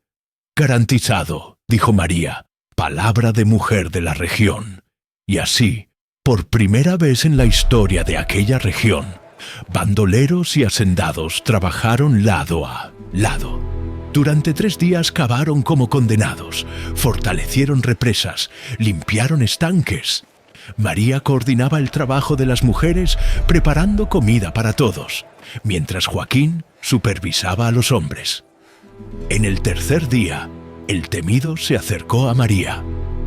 «Garantizado», dijo María, palabra de mujer de la región. Y así, por primera vez en la historia de aquella región, bandoleros y hacendados trabajaron lado a lado. Durante 3 días cavaron como condenados, fortalecieron represas, limpiaron estanques. María coordinaba el trabajo de las mujeres preparando comida para todos, mientras Joaquín supervisaba a los hombres. En el 3er día, el temido se acercó a María.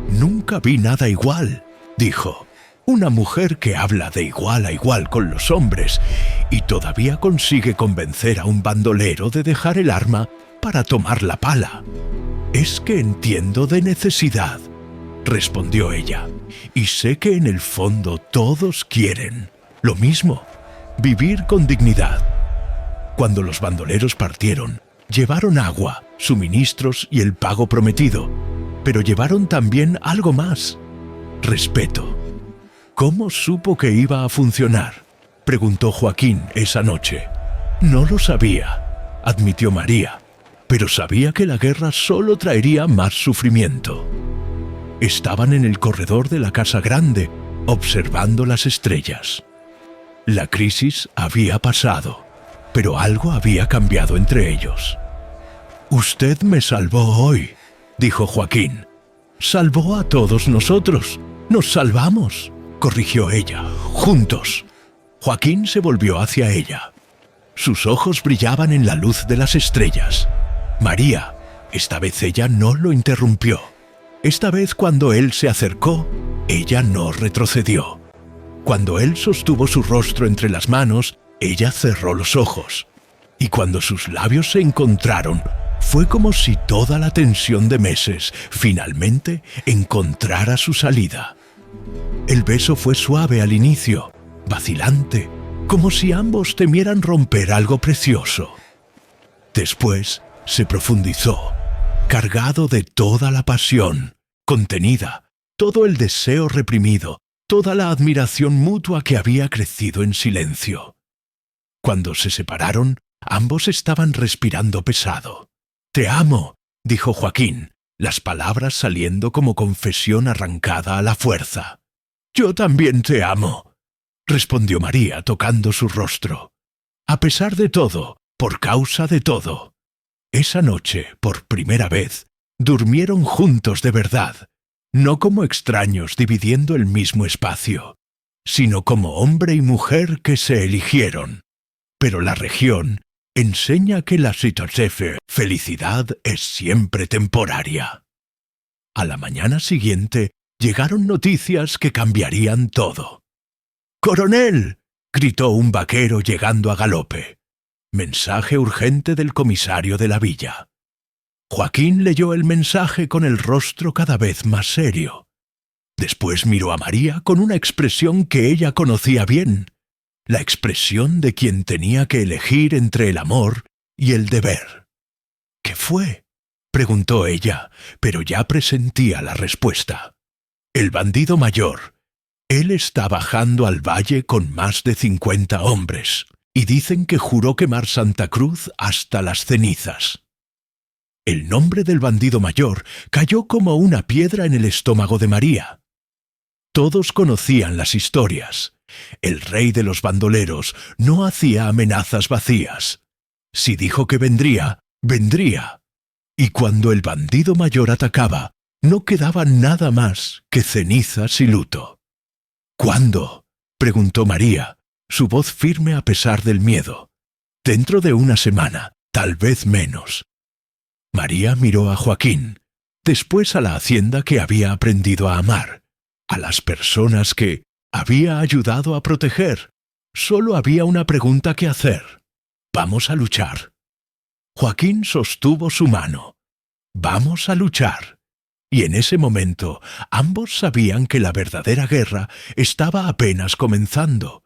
«Nunca vi nada igual», dijo. «Una mujer que habla de igual a igual con los hombres y todavía consigue convencer a un bandolero de dejar el arma para tomar la pala». «Es que entiendo de necesidad», respondió ella, «y sé que en el fondo todos quieren lo mismo, vivir con dignidad». Cuando los bandoleros partieron, llevaron agua, suministros y el pago prometido, pero llevaron también algo más: respeto. «¿Cómo supo que iba a funcionar?», preguntó Joaquín esa noche. «No lo sabía», admitió María, «pero sabía que la guerra solo traería más sufrimiento». Estaban en el corredor de la casa grande, observando las estrellas. La crisis había pasado, pero algo había cambiado entre ellos. «Usted me salvó hoy», dijo Joaquín. «Salvó a todos nosotros. Nos salvamos», corrigió ella. «Juntos». Joaquín se volvió hacia ella. Sus ojos brillaban en la luz de las estrellas. María, esta vez ella no lo interrumpió. Esta vez cuando él se acercó, ella no retrocedió. Cuando él sostuvo su rostro entre las manos, ella cerró los ojos. Y cuando sus labios se encontraron, fue como si toda la tensión de meses finalmente encontrara su salida. El beso fue suave al inicio, vacilante, como si ambos temieran romper algo precioso. Después se profundizó, cargado de toda la pasión, contenida, todo el deseo reprimido, toda la admiración mutua que había crecido en silencio. Cuando se separaron, ambos estaban respirando pesado. «Te amo», dijo Joaquín, las palabras saliendo como confesión arrancada a la fuerza. «Yo también te amo», respondió María tocando su rostro. «A pesar de todo, por causa de todo». Esa noche, por primera vez, durmieron juntos de verdad, no como extraños dividiendo el mismo espacio, sino como hombre y mujer que se eligieron. Pero la región enseña que la felicidad es siempre temporaria. A la mañana siguiente llegaron noticias que cambiarían todo. «¡Coronel!», gritó un vaquero llegando a galope. Mensaje urgente del comisario de la villa. Joaquín leyó el mensaje con el rostro cada vez más serio. Después miró a María con una expresión que ella conocía bien, la expresión de quien tenía que elegir entre el amor y el deber. «¿Qué fue?», preguntó ella, pero ya presentía la respuesta. «El bandido mayor. Él está bajando al valle con más de 50 hombres, y dicen que juró quemar Santa Cruz hasta las cenizas». El nombre del bandido mayor cayó como una piedra en el estómago de María. Todos conocían las historias. El rey de los bandoleros no hacía amenazas vacías. Si dijo que vendría, vendría. Y cuando el bandido mayor atacaba, no quedaba nada más que cenizas y luto. «¿Cuándo?», preguntó María, su voz firme a pesar del miedo. «Dentro de una semana, tal vez menos». María miró a Joaquín, después a la hacienda que había aprendido a amar, a las personas que había ayudado a proteger. Solo había una pregunta que hacer. «¿Vamos a luchar?». Joaquín sostuvo su mano. «Vamos a luchar». Y en ese momento ambos sabían que la verdadera guerra estaba apenas comenzando,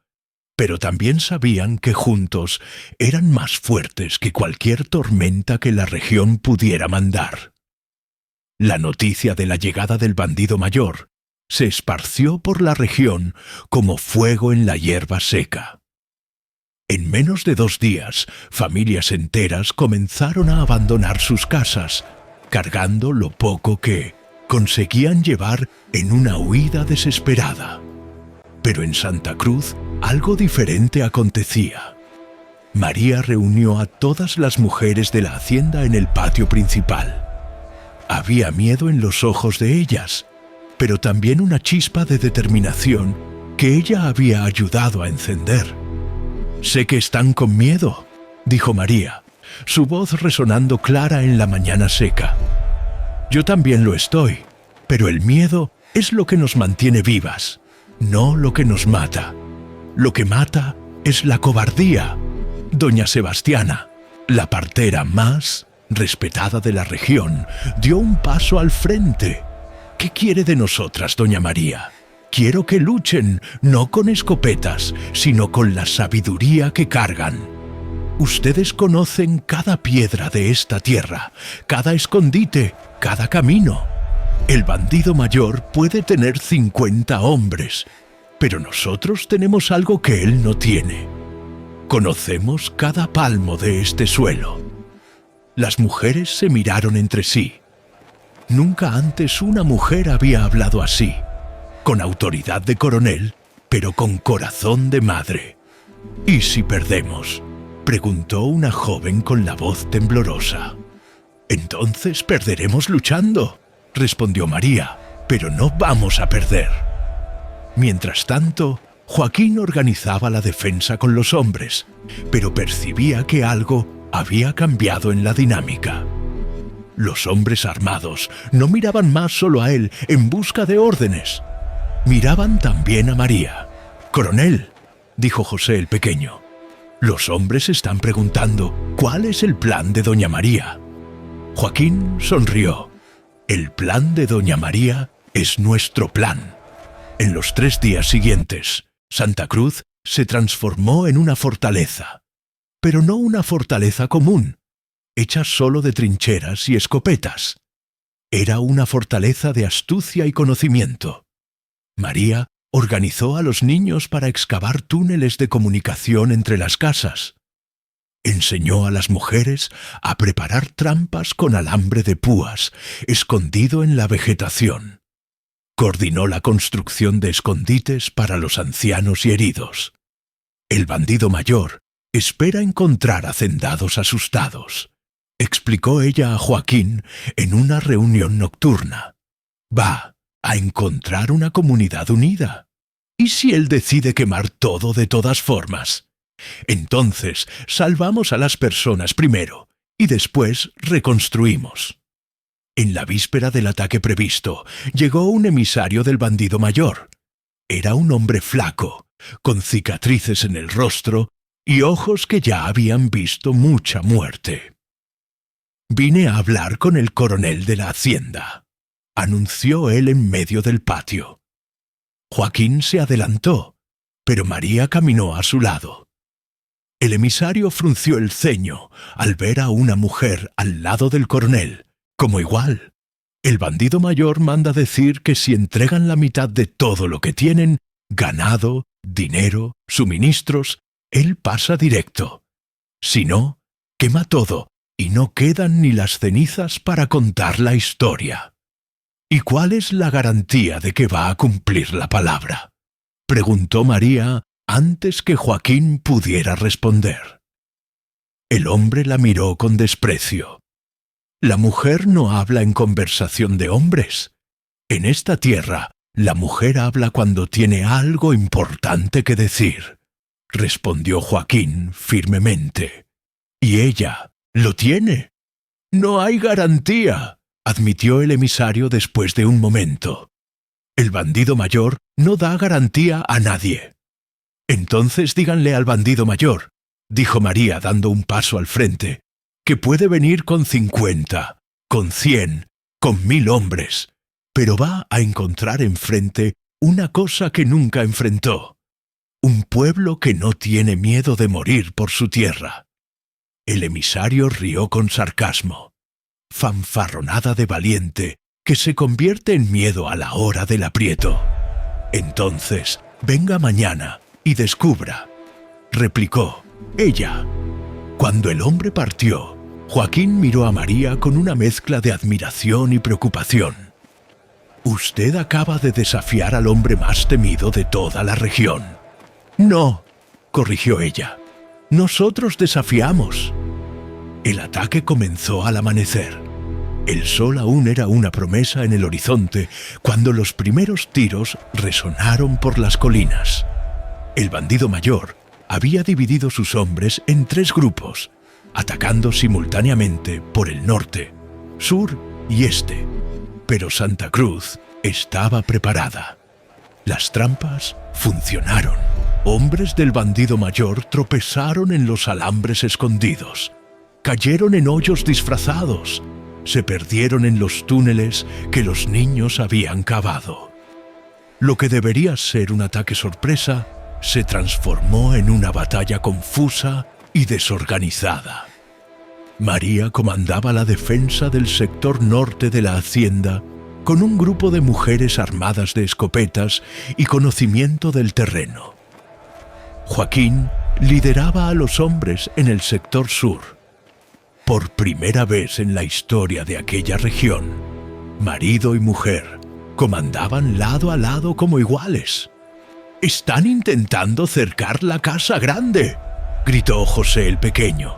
pero también sabían que juntos eran más fuertes que cualquier tormenta que la región pudiera mandar. La noticia de la llegada del bandido mayor se esparció por la región como fuego en la hierba seca. En menos de 2 días, familias enteras comenzaron a abandonar sus casas, cargando lo poco que conseguían llevar en una huida desesperada. Pero en Santa Cruz algo diferente acontecía. María reunió a todas las mujeres de la hacienda en el patio principal. Había miedo en los ojos de ellas, pero también una chispa de determinación que ella había ayudado a encender. «Sé que están con miedo», dijo María, su voz resonando clara en la mañana seca. «Yo también lo estoy, pero el miedo es lo que nos mantiene vivas, no lo que nos mata. Lo que mata es la cobardía». Doña Sebastiana, la partera más respetada de la región, dio un paso al frente. «¿Qué quiere de nosotras, doña María? Quiero que luchen, no con escopetas, sino con la sabiduría que cargan. Ustedes conocen cada piedra de esta tierra, cada escondite, cada camino. El bandido mayor puede tener 50 hombres, pero nosotros tenemos algo que él no tiene. Conocemos cada palmo de este suelo». Las mujeres se miraron entre sí. Nunca antes una mujer había hablado así, con autoridad de coronel, pero con corazón de madre. ¿Y si perdemos?, preguntó una joven con la voz temblorosa. «Entonces perderemos luchando», respondió María, «pero no vamos a perder». Mientras tanto, Joaquín organizaba la defensa con los hombres, pero percibía que algo había cambiado en la dinámica. Los hombres armados no miraban más solo a él en busca de órdenes. Miraban también a María. «Coronel», dijo José el pequeño, «los hombres están preguntando cuál es el plan de doña María». Joaquín sonrió. «El plan de doña María es nuestro plan». En los 3 días siguientes, Santa Cruz se transformó en una fortaleza. Pero no una fortaleza común, hecha solo de trincheras y escopetas. Era una fortaleza de astucia y conocimiento. María organizó a los niños para excavar túneles de comunicación entre las casas. Enseñó a las mujeres a preparar trampas con alambre de púas, escondido en la vegetación. Coordinó la construcción de escondites para los ancianos y heridos. El bandido mayor espera encontrar hacendados asustados, explicó ella a Joaquín en una reunión nocturna. Va a encontrar una comunidad unida. ¿Y si él decide quemar todo de todas formas? Entonces salvamos a las personas primero y después reconstruimos. En la víspera del ataque previsto, llegó un emisario del bandido mayor. Era un hombre flaco, con cicatrices en el rostro y ojos que ya habían visto mucha muerte. «Vine a hablar con el coronel de la hacienda», anunció él en medio del patio. Joaquín se adelantó, pero María caminó a su lado. El emisario frunció el ceño al ver a una mujer al lado del coronel, como igual. El bandido mayor manda decir que si entregan la mitad de todo lo que tienen, ganado, dinero, suministros, él pasa directo. Si no, quema todo y no quedan ni las cenizas para contar la historia. ¿Y cuál es la garantía de que va a cumplir la palabra?, preguntó María antes que Joaquín pudiera responder. El hombre la miró con desprecio. La mujer no habla en conversación de hombres. En esta tierra, la mujer habla cuando tiene algo importante que decir, respondió Joaquín firmemente. Y ella lo tiene. No hay garantía, admitió el emisario después de un momento. El bandido mayor no da garantía a nadie. Entonces díganle al bandido mayor, dijo María dando un paso al frente, que puede venir con 50, con 100, con 1000 hombres, pero va a encontrar enfrente una cosa que nunca enfrentó, un pueblo que no tiene miedo de morir por su tierra. El emisario rió con sarcasmo. Fanfarronada de valiente que se convierte en miedo a la hora del aprieto. Entonces, venga mañana y descubra, replicó ella. Cuando el hombre partió, Joaquín miró a María con una mezcla de admiración y preocupación. «Usted acaba de desafiar al hombre más temido de toda la región». «No», corrigió ella, «nosotros desafiamos». El ataque comenzó al amanecer. El sol aún era una promesa en el horizonte cuando los primeros tiros resonaron por las colinas. El bandido mayor había dividido sus hombres en 3 grupos, atacando simultáneamente por el norte, sur y este. Pero Santa Cruz estaba preparada. Las trampas funcionaron. Hombres del bandido mayor tropezaron en los alambres escondidos, cayeron en hoyos disfrazados, se perdieron en los túneles que los niños habían cavado. Lo que debería ser un ataque sorpresa se transformó en una batalla confusa y desorganizada. María comandaba la defensa del sector norte de la hacienda con un grupo de mujeres armadas de escopetas y conocimiento del terreno. Joaquín lideraba a los hombres en el sector sur. Por primera vez en la historia de aquella región, marido y mujer comandaban lado a lado como iguales. «Están intentando cercar la casa grande», gritó José el pequeño.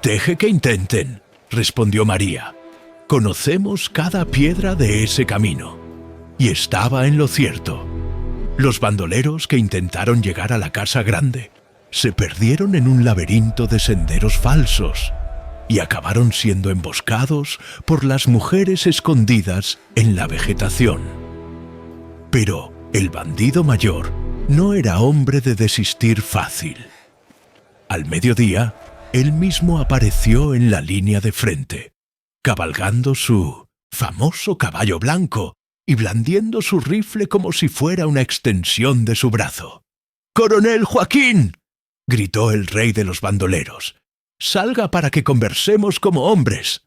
«Deje que intenten», respondió María. «Conocemos cada piedra de ese camino». Y estaba en lo cierto. Los bandoleros que intentaron llegar a la casa grande se perdieron en un laberinto de senderos falsos y acabaron siendo emboscados por las mujeres escondidas en la vegetación. Pero el bandido mayor no era hombre de desistir fácil. Al mediodía, él mismo apareció en la línea de frente, cabalgando su famoso caballo blanco y blandiendo su rifle como si fuera una extensión de su brazo. «¡Coronel Joaquín!», gritó el rey de los bandoleros. «Salga para que conversemos como hombres».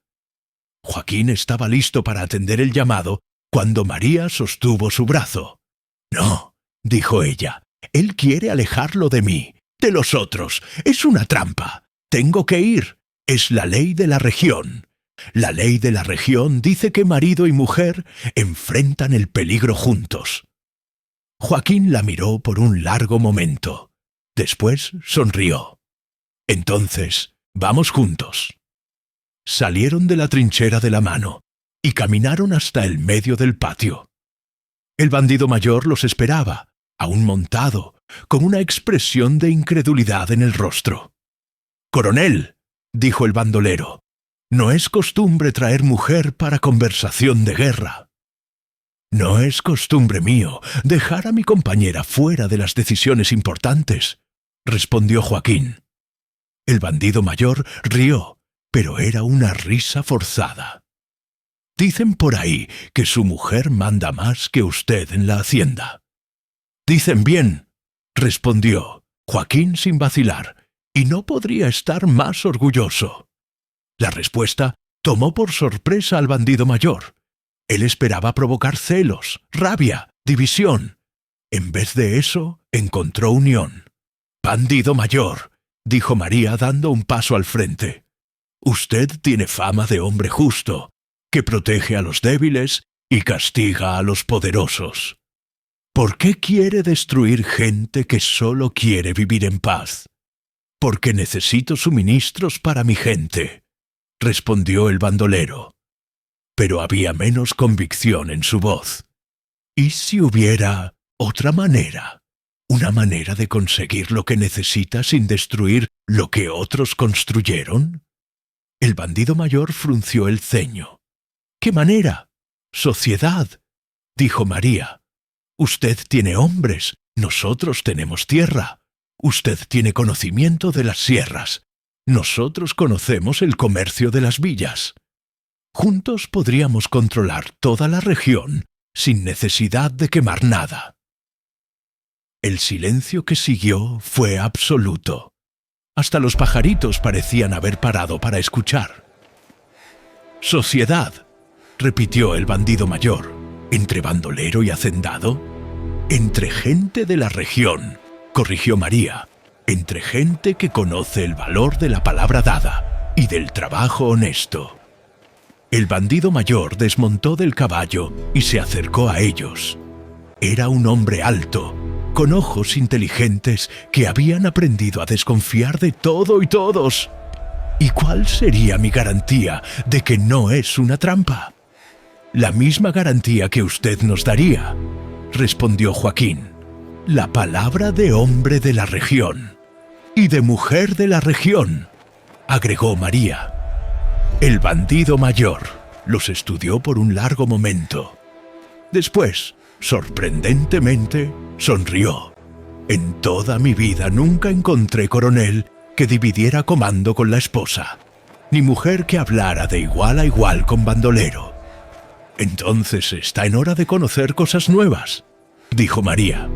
Joaquín estaba listo para atender el llamado cuando María sostuvo su brazo. «No», dijo ella, «él quiere alejarlo de mí, de los otros. Es una trampa. Tengo que ir. Es la ley de la región. La ley de la región dice que marido y mujer enfrentan el peligro juntos». Joaquín la miró por un largo momento. Después sonrió. «Entonces, vamos juntos». Salieron de la trinchera de la mano y caminaron hasta el medio del patio. El bandido mayor los esperaba, aún montado, con una expresión de incredulidad en el rostro. «Coronel», dijo el bandolero, «no es costumbre traer mujer para conversación de guerra». «No es costumbre mío dejar a mi compañera fuera de las decisiones importantes», respondió Joaquín. El bandido mayor rió, pero era una risa forzada. «Dicen por ahí que su mujer manda más que usted en la hacienda». «Dicen bien», respondió Joaquín sin vacilar, «y no podría estar más orgulloso». La respuesta tomó por sorpresa al bandido mayor. Él esperaba provocar celos, rabia, división. En vez de eso, encontró unión. «Bandido mayor», dijo María dando un paso al frente. «Usted tiene fama de hombre justo, que protege a los débiles y castiga a los poderosos. ¿Por qué quiere destruir gente que solo quiere vivir en paz?» «Porque necesito suministros para mi gente», respondió el bandolero. Pero había menos convicción en su voz. ¿Y si hubiera otra manera? ¿Una manera de conseguir lo que necesita sin destruir lo que otros construyeron? El bandido mayor frunció el ceño. «¿Qué manera? Sociedad», dijo María. «Usted tiene hombres, nosotros tenemos tierra. Usted tiene conocimiento de las sierras. Nosotros conocemos el comercio de las villas. Juntos podríamos controlar toda la región sin necesidad de quemar nada». El silencio que siguió fue absoluto. Hasta los pajaritos parecían haber parado para escuchar. «Sociedad», repitió el bandido mayor. «¿Entre bandolero y hacendado?» «Entre gente de la región», corrigió María. «Entre gente que conoce el valor de la palabra dada y del trabajo honesto». El bandido mayor desmontó del caballo y se acercó a ellos. Era un hombre alto, con ojos inteligentes que habían aprendido a desconfiar de todo y todos. ¿Y cuál sería mi garantía de que no es una trampa? «La misma garantía que usted nos daría», respondió Joaquín. «La palabra de hombre de la región. Y de mujer de la región», agregó María. El bandido mayor los estudió por un largo momento. Después, sorprendentemente, sonrió. «En toda mi vida nunca encontré coronel que dividiera comando con la esposa, ni mujer que hablara de igual a igual con bandolero». «Entonces está en hora de conocer cosas nuevas», dijo María.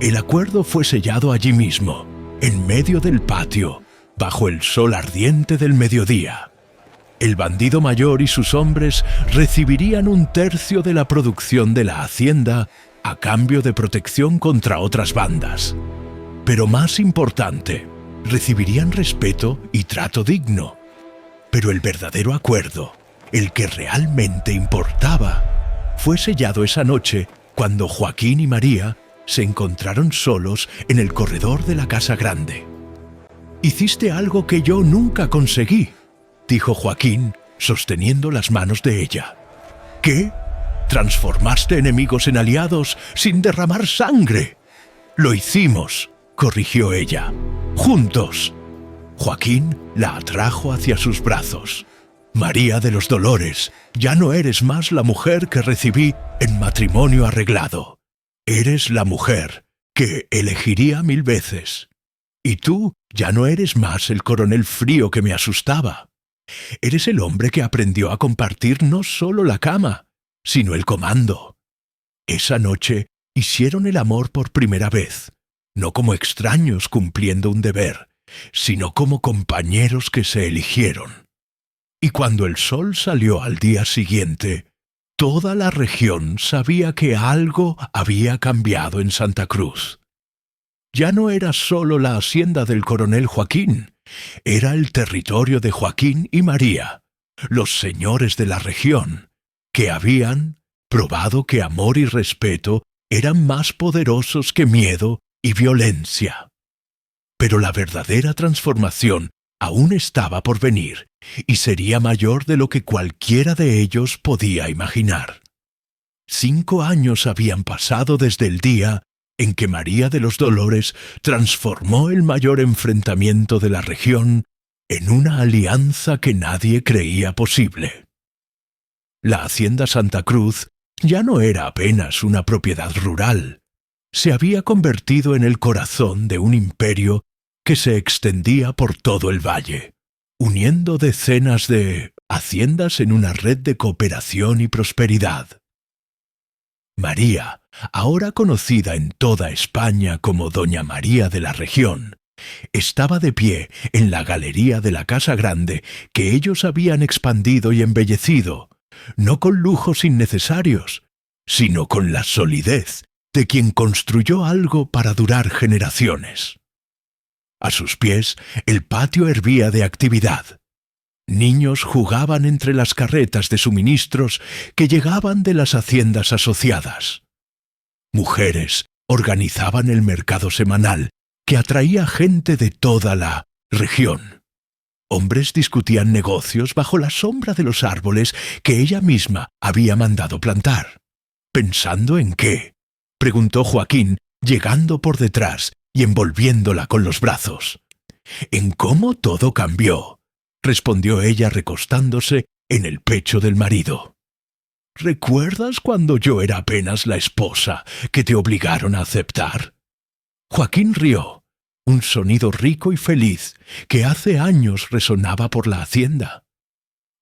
El acuerdo fue sellado allí mismo, en medio del patio, bajo el sol ardiente del mediodía. El bandido mayor y sus hombres recibirían 1/3 de la producción de la hacienda a cambio de protección contra otras bandas. Pero más importante, recibirían respeto y trato digno. Pero el verdadero acuerdo, el que realmente importaba, fue sellado esa noche cuando Joaquín y María se encontraron solos en el corredor de la casa grande. «Hiciste algo que yo nunca conseguí», dijo Joaquín, sosteniendo las manos de ella. «¿Qué? Transformaste enemigos en aliados sin derramar sangre». «Lo hicimos», corrigió ella. «Juntos». Joaquín la atrajo hacia sus brazos. «María de los Dolores, ya no eres más la mujer que recibí en matrimonio arreglado. Eres la mujer que elegiría 1000 veces. Y tú ya no eres más el coronel frío que me asustaba. Eres el hombre que aprendió a compartir no solo la cama, sino el comando». Esa noche hicieron el amor por primera vez, no como extraños cumpliendo un deber, sino como compañeros que se eligieron. Y cuando el sol salió al día siguiente, toda la región sabía que algo había cambiado en Santa Cruz. Ya no era solo la hacienda del coronel Joaquín, era el territorio de Joaquín y María, los señores de la región, que habían probado que amor y respeto eran más poderosos que miedo y violencia. Pero la verdadera transformación aún estaba por venir y sería mayor de lo que cualquiera de ellos podía imaginar. 5 años habían pasado desde el día en que María de los Dolores transformó el mayor enfrentamiento de la región en una alianza que nadie creía posible. La hacienda Santa Cruz ya no era apenas una propiedad rural. Se había convertido en el corazón de un imperio que se extendía por todo el valle, uniendo decenas de haciendas en una red de cooperación y prosperidad. María, ahora conocida en toda España como Doña María de la Región, estaba de pie en la galería de la Casa Grande que ellos habían expandido y embellecido, no con lujos innecesarios, sino con la solidez de quien construyó algo para durar generaciones. A sus pies, el patio hervía de actividad. Niños jugaban entre las carretas de suministros que llegaban de las haciendas asociadas. Mujeres organizaban el mercado semanal que atraía gente de toda la región. Hombres discutían negocios bajo la sombra de los árboles que ella misma había mandado plantar. ¿Pensando en qué?, preguntó Joaquín, llegando por detrás y envolviéndola con los brazos. «En cómo todo cambió», respondió ella recostándose en el pecho del marido. «¿Recuerdas cuando yo era apenas la esposa que te obligaron a aceptar?» Joaquín rió, un sonido rico y feliz que hace años resonaba por la hacienda.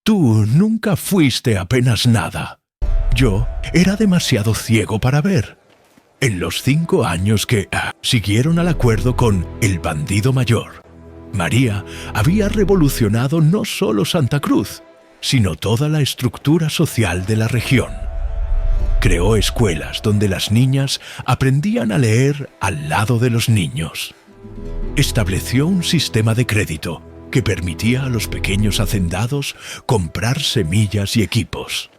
«Tú nunca fuiste apenas nada. Yo era demasiado ciego para ver. En los 5 años que siguieron al acuerdo con el bandido mayor, María había revolucionado no solo Santa Cruz, sino toda la estructura social de la región. Creó escuelas donde las niñas aprendían a leer al lado de los niños. Estableció un sistema de crédito que permitía a los pequeños hacendados comprar semillas y equipos.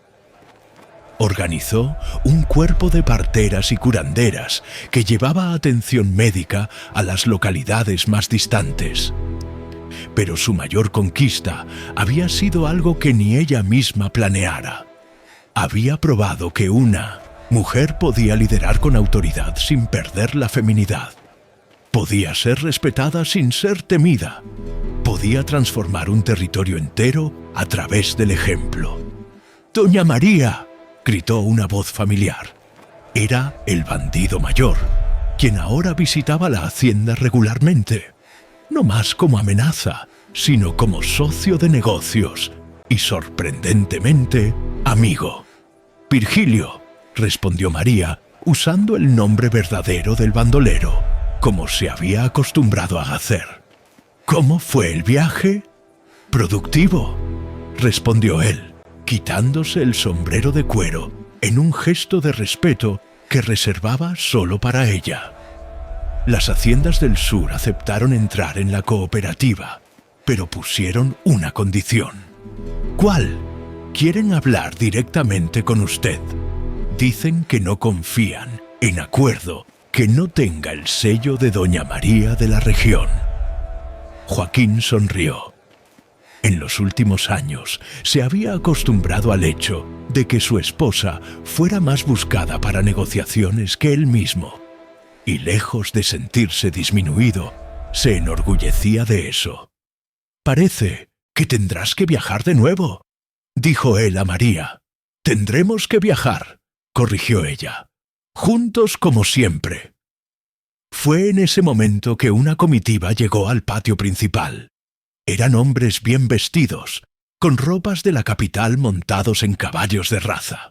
Organizó un cuerpo de parteras y curanderas que llevaba atención médica a las localidades más distantes. Pero su mayor conquista había sido algo que ni ella misma planeara. Había probado que una mujer podía liderar con autoridad sin perder la feminidad. Podía ser respetada sin ser temida. Podía transformar un territorio entero a través del ejemplo. «¡Doña María!», gritó una voz familiar. Era el bandido mayor, quien ahora visitaba la hacienda regularmente, no más como amenaza, sino como socio de negocios y, sorprendentemente, amigo. «Virgilio», respondió María, usando el nombre verdadero del bandolero, como se había acostumbrado a hacer. «¿Cómo fue el viaje?» «Productivo», respondió él, quitándose el sombrero de cuero en un gesto de respeto que reservaba solo para ella. Las haciendas del sur aceptaron entrar en la cooperativa, pero pusieron una condición. «¿Cuál? Quieren hablar directamente con usted. Dicen que no confían, en acuerdo, que no tenga el sello de Doña María de la región. Joaquín sonrió. En los últimos años se había acostumbrado al hecho de que su esposa fuera más buscada para negociaciones que él mismo, y lejos de sentirse disminuido, se enorgullecía de eso. «Parece que tendrás que viajar de nuevo», dijo él a María. «Tendremos que viajar», corrigió ella. «Juntos como siempre». Fue en ese momento que una comitiva llegó al patio principal. Eran hombres bien vestidos, con ropas de la capital montados en caballos de raza.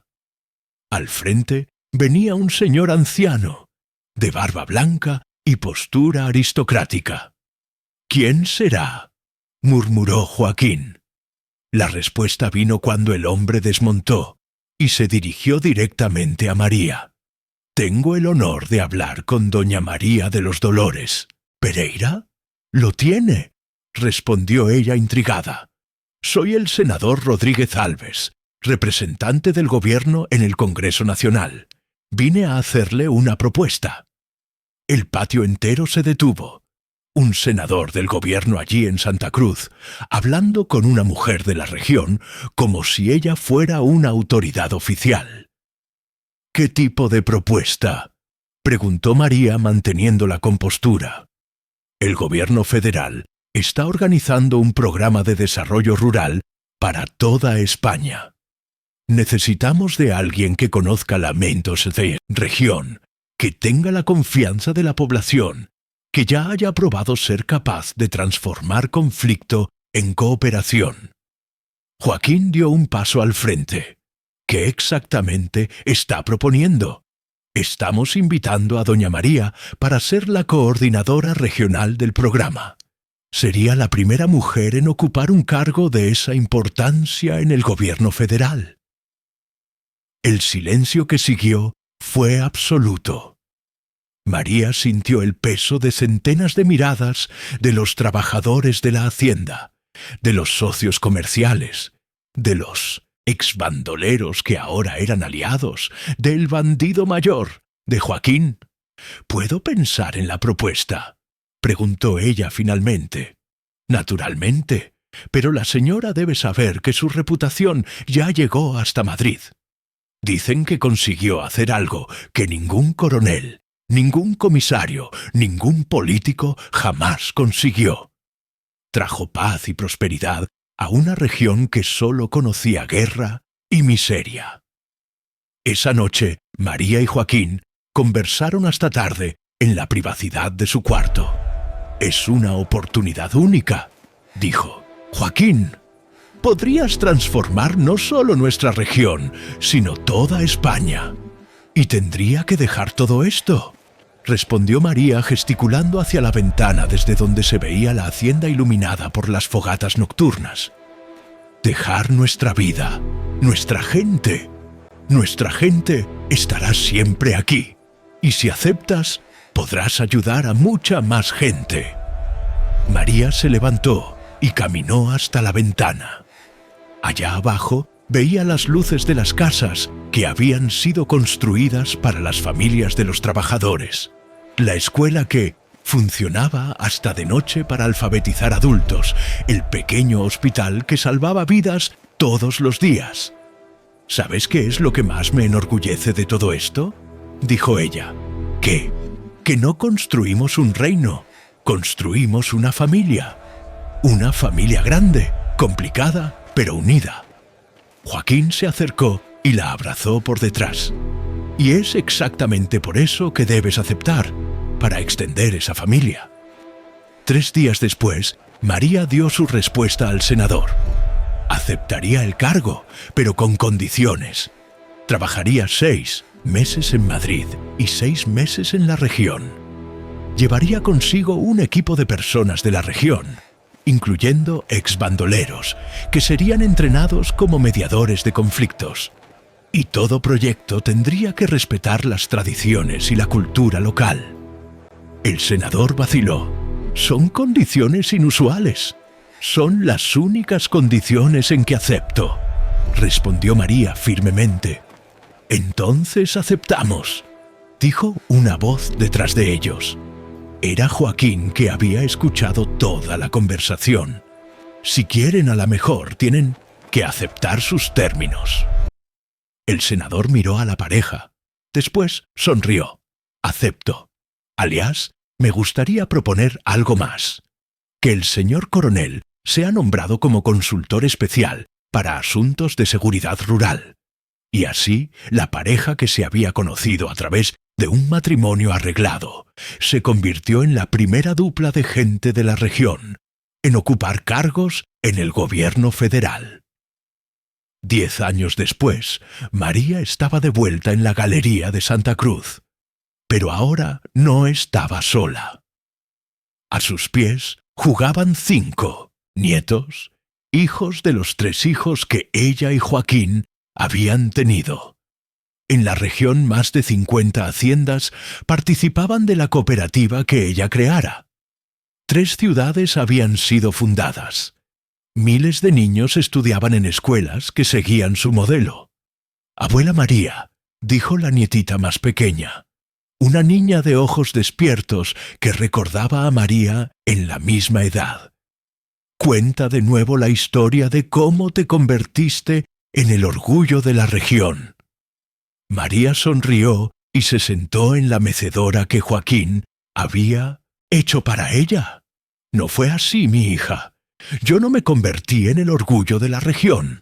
Al frente venía un señor anciano, de barba blanca y postura aristocrática. «¿Quién será?», murmuró Joaquín. La respuesta vino cuando el hombre desmontó y se dirigió directamente a María. «Tengo el honor de hablar con doña María de los Dolores. ¿Pereira? Lo tiene», respondió ella intrigada. «Soy el senador Rodríguez Alves, representante del gobierno en el Congreso Nacional. Vine a hacerle una propuesta». El patio entero se detuvo. Un senador del gobierno allí en Santa Cruz, hablando con una mujer de la región como si ella fuera una autoridad oficial. «¿Qué tipo de propuesta?», preguntó María manteniendo la compostura. «El gobierno federal está organizando un programa de desarrollo rural para toda España. Necesitamos de alguien que conozca la de región, que tenga la confianza de la población, que ya haya probado ser capaz de transformar conflicto en cooperación». Joaquín dio un paso al frente. «¿Qué exactamente está proponiendo?». «Estamos invitando a doña María para ser la coordinadora regional del programa. Sería la primera mujer en ocupar un cargo de esa importancia en el gobierno federal». El silencio que siguió fue absoluto. María sintió el peso de centenas de miradas de los trabajadores de la hacienda, de los socios comerciales, de los exbandoleros que ahora eran aliados, del bandido mayor, de Joaquín. «¿Puedo pensar en la propuesta?», preguntó ella finalmente. «Naturalmente, pero la señora debe saber que su reputación ya llegó hasta Madrid. Dicen que consiguió hacer algo que ningún coronel, ningún comisario, ningún político jamás consiguió. Trajo paz y prosperidad a una región que solo conocía guerra y miseria». Esa noche, María y Joaquín conversaron hasta tarde en la privacidad de su cuarto. «Es una oportunidad única», dijo. «Joaquín, podrías transformar no solo nuestra región, sino toda España. ¿Y tendría que dejar todo esto?», respondió María gesticulando hacia la ventana desde donde se veía la hacienda iluminada por las fogatas nocturnas. «Dejar nuestra vida, nuestra gente. Nuestra gente estará siempre aquí, y si aceptas, podrás ayudar a mucha más gente». María se levantó y caminó hasta la ventana. Allá abajo veía las luces de las casas que habían sido construidas para las familias de los trabajadores, la escuela que funcionaba hasta de noche para alfabetizar adultos, el pequeño hospital que salvaba vidas todos los días. «¿Sabes qué es lo que más me enorgullece de todo esto?», dijo ella. «¿Qué? Que no construimos un reino, construimos una familia. Una familia grande, complicada, pero unida». Joaquín se acercó y la abrazó por detrás. «Y es exactamente por eso que debes aceptar, para extender esa familia». 3 días después, María dio su respuesta al senador. Aceptaría el cargo, pero con condiciones. Trabajaría 6 meses en Madrid y 6 meses en la región. Llevaría consigo un equipo de personas de la región, incluyendo exbandoleros, que serían entrenados como mediadores de conflictos. Y todo proyecto tendría que respetar las tradiciones y la cultura local. El senador vaciló. «Son condiciones inusuales. Son las únicas condiciones en que acepto», respondió María firmemente. «Entonces aceptamos». dijo una voz detrás de ellos. Era Joaquín, que había escuchado toda la conversación. Si quieren, a la mejor tienen que aceptar sus términos. El senador miró a la pareja. Después sonrió. Acepto. Aliás, me gustaría proponer algo más. Que el señor coronel sea nombrado como consultor especial para asuntos de seguridad rural. Y así, la pareja, que se había conocido a través de un matrimonio arreglado, se convirtió en la primera dupla de gente de la región en ocupar cargos en el gobierno federal. 10 años después, María estaba de vuelta en la Galería de Santa Cruz, pero ahora no estaba sola. A sus pies jugaban 5 nietos, hijos de los 3 hijos que ella y Joaquín habían tenido. En la región, más de 50 haciendas participaban de la cooperativa que ella creara. 3 ciudades habían sido fundadas. Miles de niños estudiaban en escuelas que seguían su modelo. Abuela María, dijo la nietita más pequeña, una niña de ojos despiertos que recordaba a María en la misma edad. Cuenta de nuevo la historia de cómo te convertiste en el orgullo de la región. María sonrió y se sentó en la mecedora que Joaquín había hecho para ella. No fue así, mi hija. Yo no me convertí en el orgullo de la región.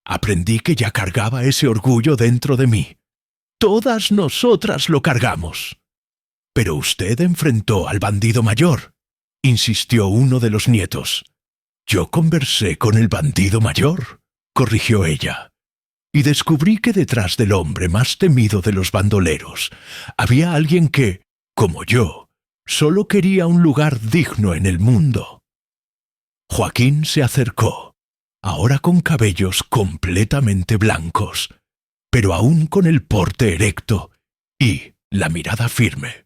Aprendí que ya cargaba ese orgullo dentro de mí. Todas nosotras lo cargamos. Pero usted enfrentó al bandido mayor, insistió uno de los nietos. Yo conversé con el bandido mayor, corrigió ella. Y descubrí que detrás del hombre más temido de los bandoleros había alguien que, como yo, solo quería un lugar digno en el mundo. Joaquín se acercó, ahora con cabellos completamente blancos, pero aún con el porte erecto y la mirada firme.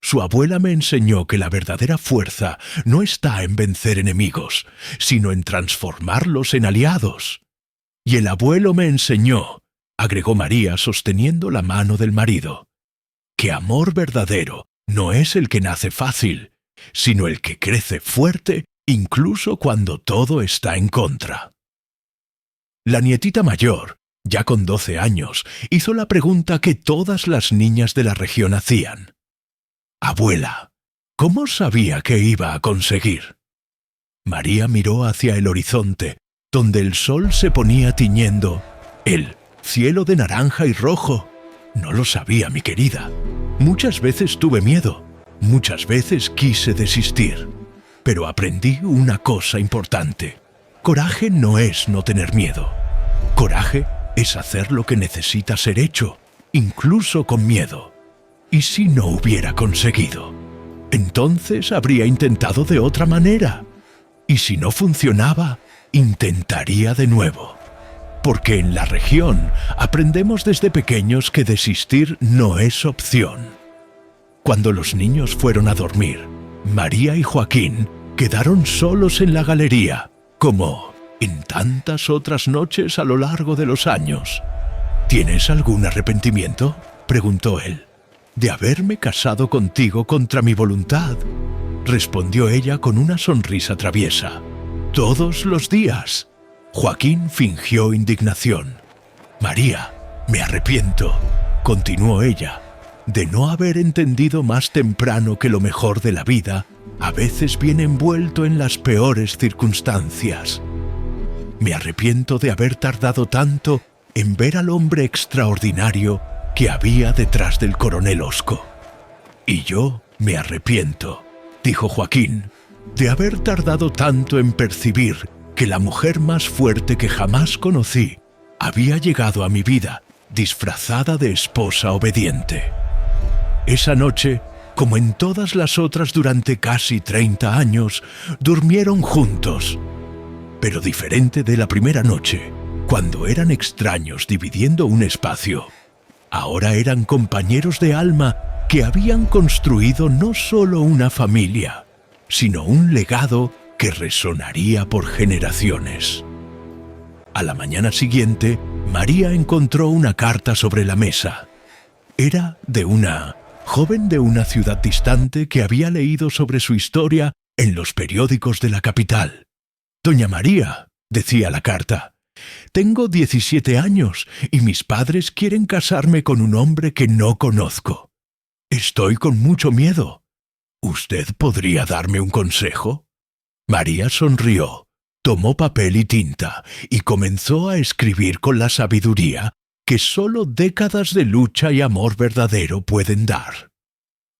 Su abuela me enseñó que la verdadera fuerza no está en vencer enemigos, sino en transformarlos en aliados. Y el abuelo me enseñó, agregó María sosteniendo la mano del marido, que amor verdadero no es el que nace fácil, sino el que crece fuerte incluso cuando todo está en contra. La nietita mayor, ya con 12 años, hizo la pregunta que todas las niñas de la región hacían. Abuela, ¿cómo sabía que iba a conseguir? María miró hacia el horizonte, donde el sol se ponía tiñendo el cielo de naranja y rojo. No lo sabía, mi querida. Muchas veces tuve miedo, muchas veces quise desistir, pero aprendí una cosa importante. Coraje no es no tener miedo. Coraje es hacer lo que necesita ser hecho, incluso con miedo. ¿Y si no hubiera conseguido? Entonces habría intentado de otra manera. Y si no funcionaba, intentaría de nuevo. Porque en la región aprendemos desde pequeños que desistir no es opción. Cuando los niños fueron a dormir, María y Joaquín quedaron solos en la galería, como en tantas otras noches a lo largo de los años. ¿Tienes algún arrepentimiento?, preguntó él. «De haberme casado contigo contra mi voluntad», respondió ella con una sonrisa traviesa. «Todos los días». Joaquín fingió indignación. «María, me arrepiento», continuó ella, «de no haber entendido más temprano que lo mejor de la vida a veces viene envuelto en las peores circunstancias. Me arrepiento de haber tardado tanto en ver al hombre extraordinario que había detrás del coronel Osco. Y yo me arrepiento», dijo Joaquín, «de haber tardado tanto en percibir que la mujer más fuerte que jamás conocí había llegado a mi vida disfrazada de esposa obediente. Esa noche, como en todas las otras durante casi 30 años, durmieron juntos. Pero diferente de la primera noche, cuando eran extraños dividiendo un espacio, ahora eran compañeros de alma que habían construido no solo una familia, sino un legado que resonaría por generaciones. A la mañana siguiente, María encontró una carta sobre la mesa. Era de una joven de una ciudad distante que había leído sobre su historia en los periódicos de la capital. «Doña María», decía la carta, «tengo 17 años y mis padres quieren casarme con un hombre que no conozco. Estoy con mucho miedo. ¿Usted podría darme un consejo?» María sonrió, tomó papel y tinta y comenzó a escribir con la sabiduría que solo décadas de lucha y amor verdadero pueden dar.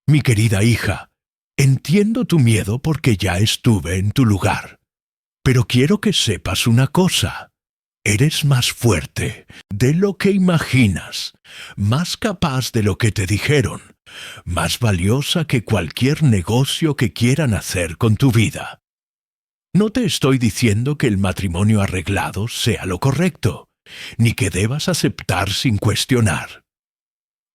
«Mi querida hija, entiendo tu miedo porque ya estuve en tu lugar. Pero quiero que sepas una cosa. Eres más fuerte de lo que imaginas, más capaz de lo que te dijeron, más valiosa que cualquier negocio que quieran hacer con tu vida. No te estoy diciendo que el matrimonio arreglado sea lo correcto, ni que debas aceptar sin cuestionar.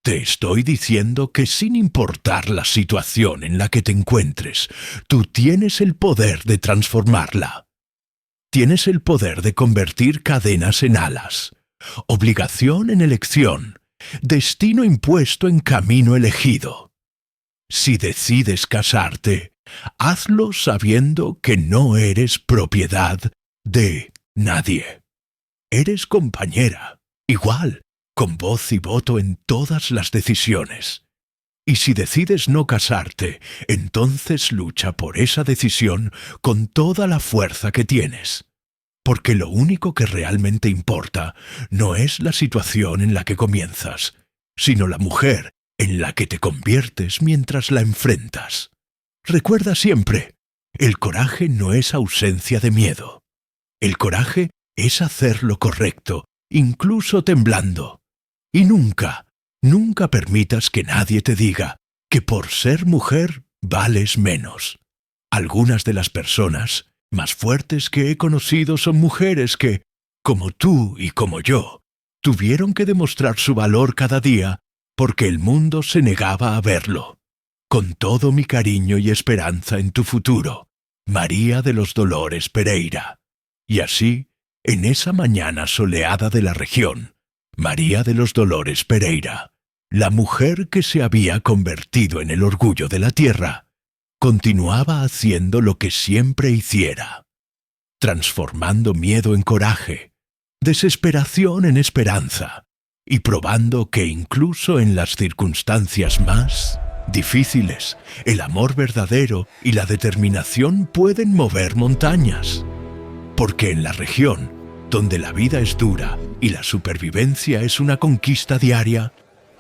Te estoy diciendo que sin importar la situación en la que te encuentres, tú tienes el poder de transformarla. Tienes el poder de convertir cadenas en alas, obligación en elección, destino impuesto en camino elegido. Si decides casarte, hazlo sabiendo que no eres propiedad de nadie. Eres compañera, igual, con voz y voto en todas las decisiones. Y si decides no casarte, entonces lucha por esa decisión con toda la fuerza que tienes. Porque lo único que realmente importa no es la situación en la que comienzas, sino la mujer en la que te conviertes mientras la enfrentas. Recuerda siempre, el coraje no es ausencia de miedo. El coraje es hacer lo correcto, incluso temblando. Y nunca, nunca permitas que nadie te diga que por ser mujer vales menos. Algunas de las personas más fuertes que he conocido son mujeres que, como tú y como yo, tuvieron que demostrar su valor cada día porque el mundo se negaba a verlo. Con todo mi cariño y esperanza en tu futuro, María de los Dolores Pereira. Y así, en esa mañana soleada de la región, María de los Dolores Pereira, la mujer que se había convertido en el orgullo de la tierra, continuaba haciendo lo que siempre hiciera, transformando miedo en coraje, desesperación en esperanza, y probando que incluso en las circunstancias más difíciles, el amor verdadero y la determinación pueden mover montañas. Porque en la región, donde la vida es dura y la supervivencia es una conquista diaria,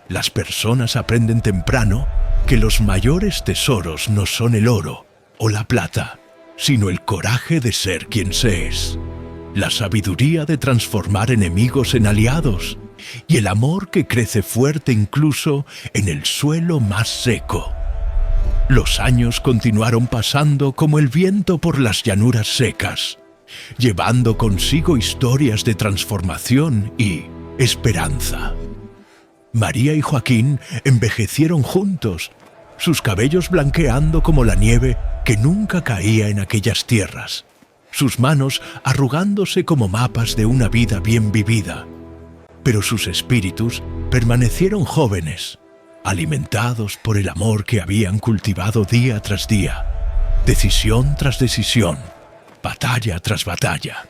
las personas aprenden temprano que los mayores tesoros no son el oro o la plata, sino el coraje de ser quien se es, la sabiduría de transformar enemigos en aliados y el amor que crece fuerte incluso en el suelo más seco. Los años continuaron pasando como el viento por las llanuras secas, llevando consigo historias de transformación y esperanza. María y Joaquín envejecieron juntos, sus cabellos blanqueando como la nieve que nunca caía en aquellas tierras, sus manos arrugándose como mapas de una vida bien vivida. Pero sus espíritus permanecieron jóvenes, alimentados por el amor que habían cultivado día tras día, decisión tras decisión, batalla tras batalla.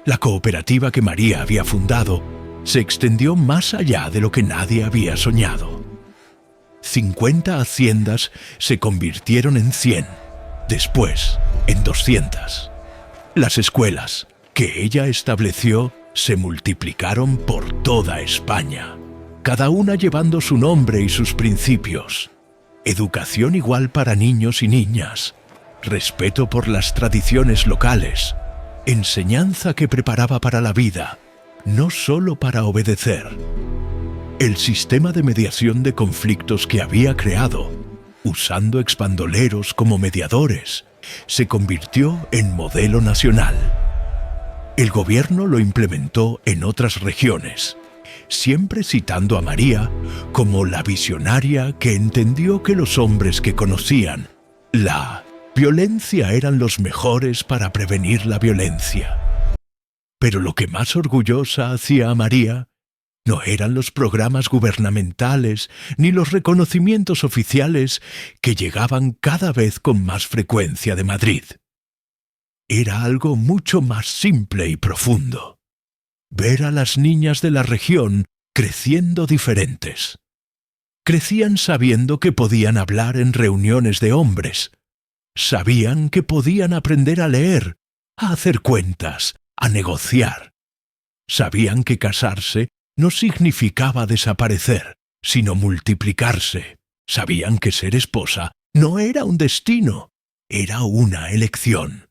La cooperativa que María había fundado se extendió más allá de lo que nadie había soñado. 50 haciendas se convirtieron en 100, después en 200. Las escuelas que ella estableció se multiplicaron por toda España, cada una llevando su nombre y sus principios. Educación igual para niños y niñas, respeto por las tradiciones locales, enseñanza que preparaba para la vida, no solo para obedecer. El sistema de mediación de conflictos que había creado, usando expandoleros como mediadores, se convirtió en modelo nacional. El gobierno lo implementó en otras regiones, siempre citando a María como la visionaria que entendió que los hombres que conocían la violencia eran los mejores para prevenir la violencia. Pero lo que más orgullosa hacía a María No eran los programas gubernamentales ni los reconocimientos oficiales que llegaban cada vez con más frecuencia de Madrid. Era algo mucho más simple y profundo. Ver a las niñas de la región creciendo diferentes. Crecían sabiendo que podían hablar en reuniones de hombres. Sabían que podían aprender a leer, a hacer cuentas, a negociar. Sabían que casarse no significaba desaparecer, sino multiplicarse. Sabían que ser esposa no era un destino, era una elección.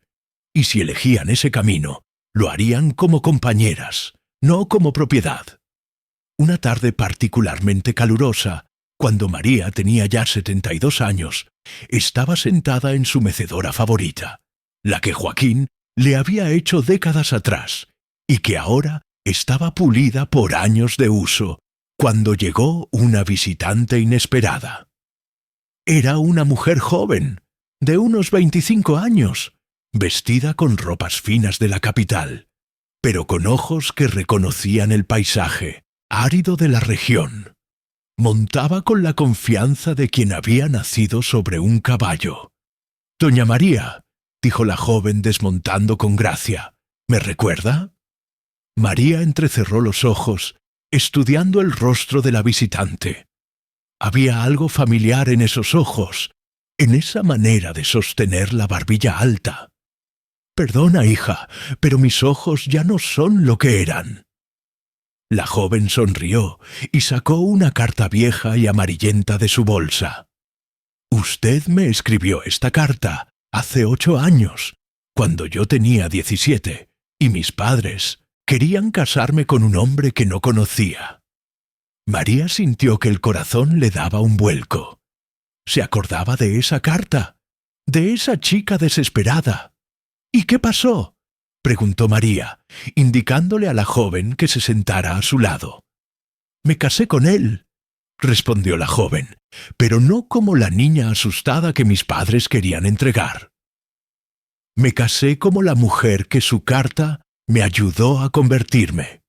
Y si elegían ese camino, lo harían como compañeras, no como propiedad. Una tarde particularmente calurosa, cuando María tenía ya 72 años, estaba sentada en su mecedora favorita, la que Joaquín le había hecho décadas atrás, y que ahora estaba pulida por años de uso, cuando llegó una visitante inesperada. Era una mujer joven, de unos 25 años, vestida con ropas finas de la capital, pero con ojos que reconocían el paisaje árido de la región. Montaba con la confianza de quien había nacido sobre un caballo. «Doña María», dijo la joven desmontando con gracia, «¿me recuerda?» María entrecerró los ojos, estudiando el rostro de la visitante. Había algo familiar en esos ojos, en esa manera de sostener la barbilla alta. «Perdona, hija, pero mis ojos ya no son lo que eran». La joven sonrió y sacó una carta vieja y amarillenta de su bolsa. «Usted me escribió esta carta hace 8 años, cuando yo tenía 17, y mis padres querían casarme con un hombre que no conocía». María sintió que el corazón le daba un vuelco. Se acordaba de esa carta, de esa chica desesperada. «¿Y qué pasó?», preguntó María, indicándole a la joven que se sentara a su lado. «Me casé con él», respondió la joven, «pero no como la niña asustada que mis padres querían entregar. Me casé como la mujer que su carta me ayudó a convertirme.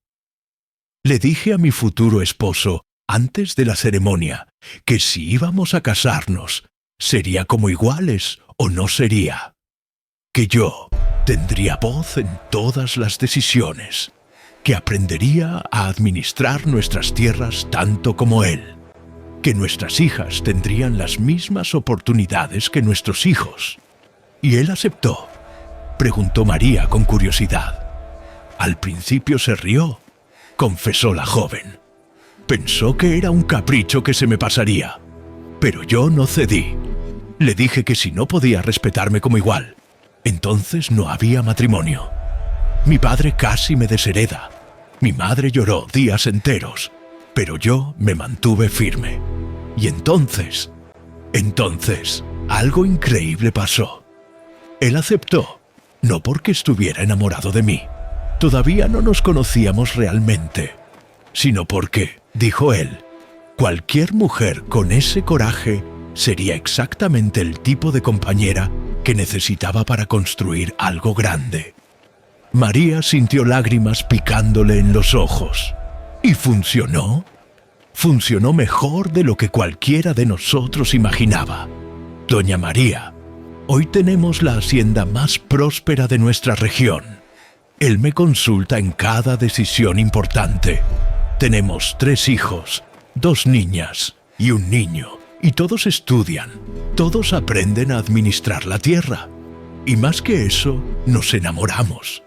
Le dije a mi futuro esposo, antes de la ceremonia, que si íbamos a casarnos, sería como iguales o no sería. Que yo tendría voz en todas las decisiones, que aprendería a administrar nuestras tierras tanto como él, que nuestras hijas tendrían las mismas oportunidades que nuestros hijos. ¿Y él aceptó?», preguntó María con curiosidad. «Al principio se rió», confesó la joven. «Pensó que era un capricho que se me pasaría, pero yo no cedí. Le dije que si no podía respetarme como igual, entonces no había matrimonio. Mi padre casi me deshereda. Mi madre lloró días enteros, pero yo me mantuve firme. Y entonces, algo increíble pasó. Él aceptó, no porque estuviera enamorado de mí. Todavía no nos conocíamos realmente, sino porque, dijo él, cualquier mujer con ese coraje sería exactamente el tipo de compañera que necesitaba para construir algo grande. María sintió lágrimas picándole en los ojos. ¿Y funcionó? Funcionó mejor de lo que cualquiera de nosotros imaginaba. Doña María, hoy tenemos la hacienda más próspera de nuestra región. Él me consulta en cada decisión importante. Tenemos 3 hijos, 2 niñas y un niño, y todos estudian, todos aprenden a administrar la tierra. Y más que eso, nos enamoramos.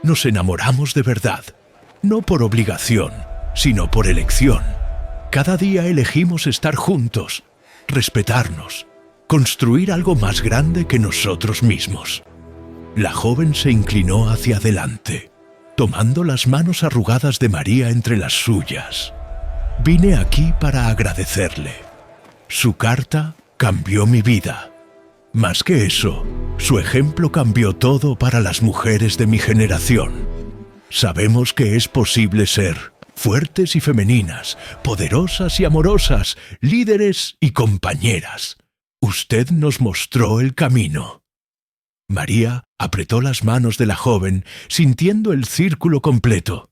Nos enamoramos de verdad, no por obligación, sino por elección. Cada día elegimos estar juntos, respetarnos, construir algo más grande que nosotros mismos». La joven se inclinó hacia adelante, tomando las manos arrugadas de María entre las suyas. «Vine aquí para agradecerle. Su carta cambió mi vida. Más que eso, su ejemplo cambió todo para las mujeres de mi generación. Sabemos que es posible ser fuertes y femeninas, poderosas y amorosas, líderes y compañeras. Usted nos mostró el camino». María apretó las manos de la joven, sintiendo el círculo completo.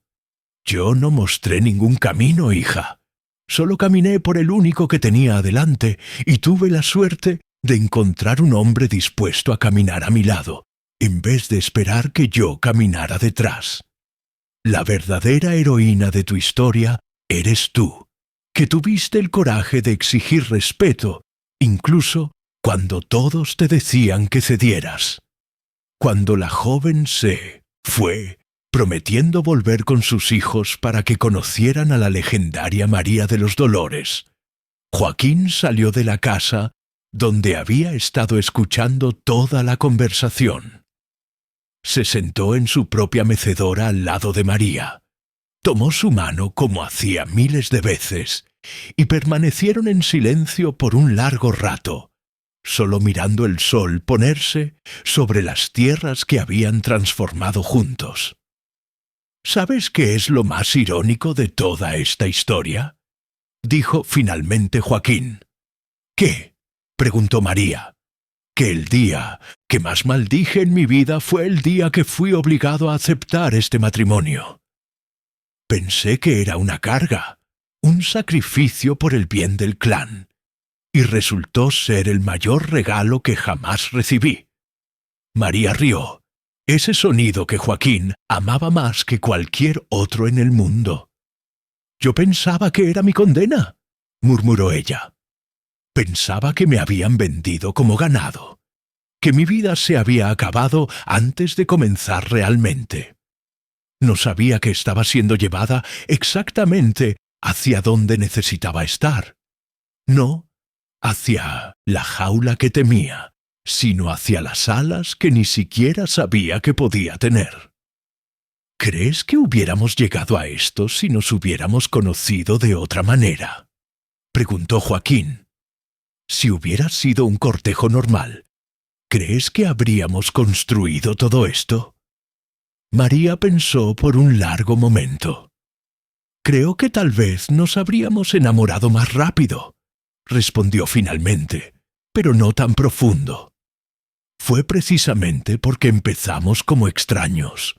Yo no mostré ningún camino, hija. Solo caminé por el único que tenía adelante y tuve la suerte de encontrar un hombre dispuesto a caminar a mi lado, en vez de esperar que yo caminara detrás. La verdadera heroína de tu historia eres tú, que tuviste el coraje de exigir respeto, incluso cuando todos te decían que cedieras. Cuando la joven se fue, prometiendo volver con sus hijos para que conocieran a la legendaria María de los Dolores, Joaquín salió de la casa donde había estado escuchando toda la conversación. Se sentó en su propia mecedora al lado de María. Tomó su mano como hacía miles de veces y permanecieron en silencio por un largo rato, solo mirando el sol ponerse sobre las tierras que habían transformado juntos. ¿Sabes qué es lo más irónico de toda esta historia?, dijo finalmente Joaquín. ¿Qué?, preguntó María. Que el día que más maldije en mi vida fue el día que fui obligado a aceptar este matrimonio. Pensé que era una carga, un sacrificio por el bien del clan, y resultó ser el mayor regalo que jamás recibí. María rió, ese sonido que Joaquín amaba más que cualquier otro en el mundo. Yo pensaba que era mi condena, murmuró ella. Pensaba que me habían vendido como ganado, que mi vida se había acabado antes de comenzar realmente. No sabía que estaba siendo llevada exactamente hacia donde necesitaba estar. No hacia la jaula que temía, sino hacia las alas que ni siquiera sabía que podía tener. ¿Crees que hubiéramos llegado a esto si nos hubiéramos conocido de otra manera?, preguntó Joaquín. Si hubiera sido un cortejo normal, ¿crees que habríamos construido todo esto? María pensó por un largo momento. Creo que tal vez nos habríamos enamorado más rápido, respondió finalmente, pero no tan profundo. Fue precisamente porque empezamos como extraños,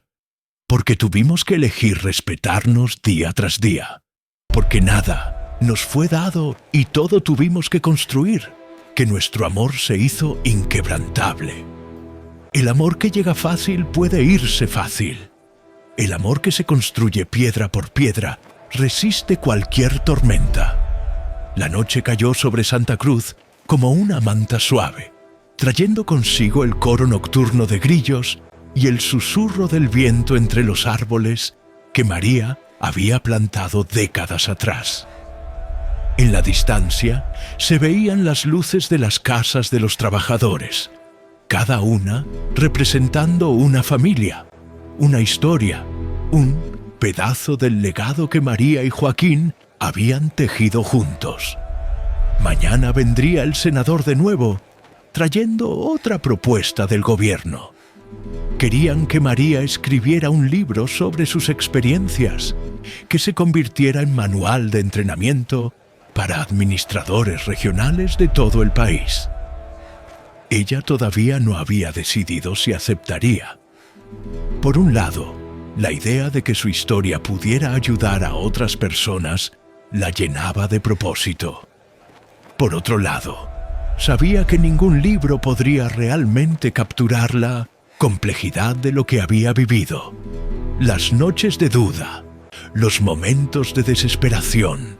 porque tuvimos que elegir respetarnos día tras día, porque nada nos fue dado y todo tuvimos que construir, que nuestro amor se hizo inquebrantable. El amor que llega fácil puede irse fácil. El amor que se construye piedra por piedra resiste cualquier tormenta. La noche cayó sobre Santa Cruz como una manta suave, trayendo consigo el coro nocturno de grillos y el susurro del viento entre los árboles que María había plantado décadas atrás. En la distancia se veían las luces de las casas de los trabajadores, cada una representando una familia, una historia, un pedazo del legado que María y Joaquín habían tejido juntos. Mañana vendría el senador de nuevo, trayendo otra propuesta del gobierno. Querían que María escribiera un libro sobre sus experiencias, que se convirtiera en manual de entrenamiento para administradores regionales de todo el país. Ella todavía no había decidido si aceptaría. Por un lado, la idea de que su historia pudiera ayudar a otras personas la llenaba de propósito. Por otro lado, sabía que ningún libro podría realmente capturar la complejidad de lo que había vivido, las noches de duda, los momentos de desesperación,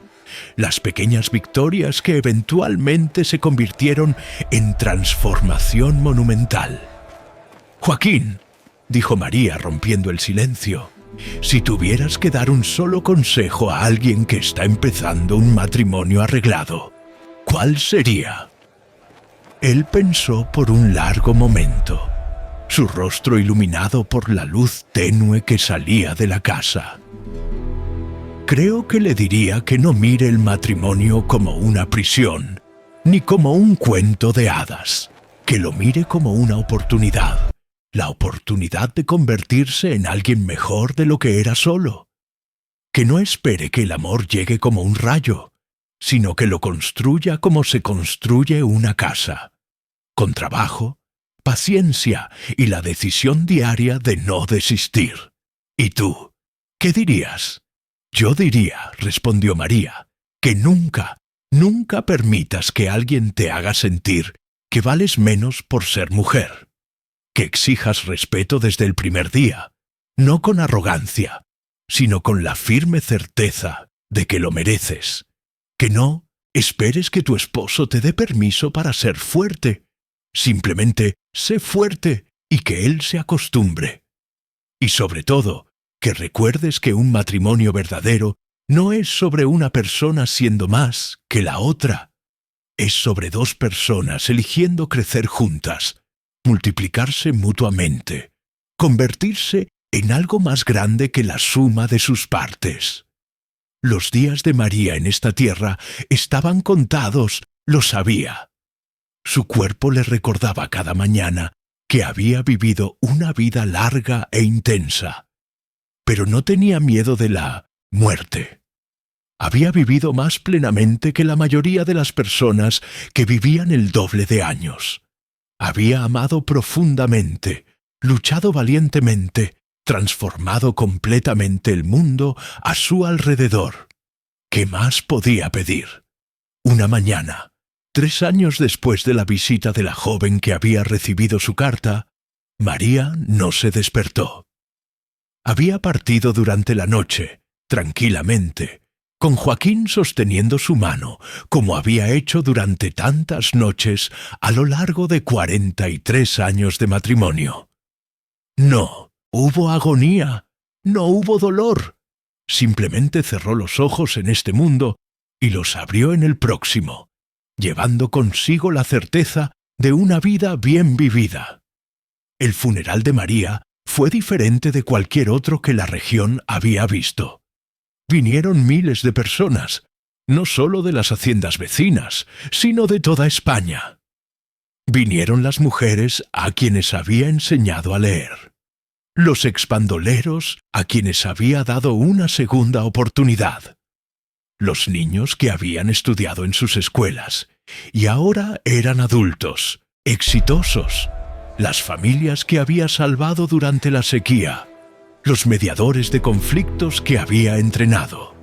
las pequeñas victorias que eventualmente se convirtieron en transformación monumental. «Joaquín», dijo María rompiendo el silencio, «si tuvieras que dar un solo consejo a alguien que está empezando un matrimonio arreglado, ¿cuál sería?». Él pensó por un largo momento, su rostro iluminado por la luz tenue que salía de la casa. Creo que le diría que no mire el matrimonio como una prisión, ni como un cuento de hadas, que lo mire como una oportunidad, la oportunidad de convertirse en alguien mejor de lo que era solo. Que no espere que el amor llegue como un rayo, sino que lo construya como se construye una casa, con trabajo, paciencia y la decisión diaria de no desistir. ¿Y tú, qué dirías? Yo diría, respondió María, que nunca, nunca permitas que alguien te haga sentir que vales menos por ser mujer. Que exijas respeto desde el primer día, no con arrogancia, sino con la firme certeza de que lo mereces. Que no esperes que tu esposo te dé permiso para ser fuerte. Simplemente sé fuerte y que él se acostumbre. Y sobre todo, que recuerdes que un matrimonio verdadero no es sobre una persona siendo más que la otra. Es sobre dos personas eligiendo crecer juntas, multiplicarse mutuamente, convertirse en algo más grande que la suma de sus partes. Los días de María en esta tierra estaban contados, lo sabía. Su cuerpo le recordaba cada mañana que había vivido una vida larga e intensa, pero no tenía miedo de la muerte. Había vivido más plenamente que la mayoría de las personas que vivían el doble de años. Había amado profundamente, luchado valientemente, transformado completamente el mundo a su alrededor. ¿Qué más podía pedir? Una mañana, 3 años después de la visita de la joven que había recibido su carta, María no se despertó. Había partido durante la noche, tranquilamente, con Joaquín sosteniendo su mano, como había hecho durante tantas noches a lo largo de 43 años de matrimonio. No hubo agonía, no hubo dolor. Simplemente cerró los ojos en este mundo y los abrió en el próximo, llevando consigo la certeza de una vida bien vivida. El funeral de María fue diferente de cualquier otro que la región había visto. Vinieron miles de personas, no solo de las haciendas vecinas, sino de toda España. Vinieron las mujeres a quienes había enseñado a leer, los exbandoleros a quienes había dado una segunda oportunidad, los niños que habían estudiado en sus escuelas y ahora eran adultos, exitosos, las familias que había salvado durante la sequía, los mediadores de conflictos que había entrenado.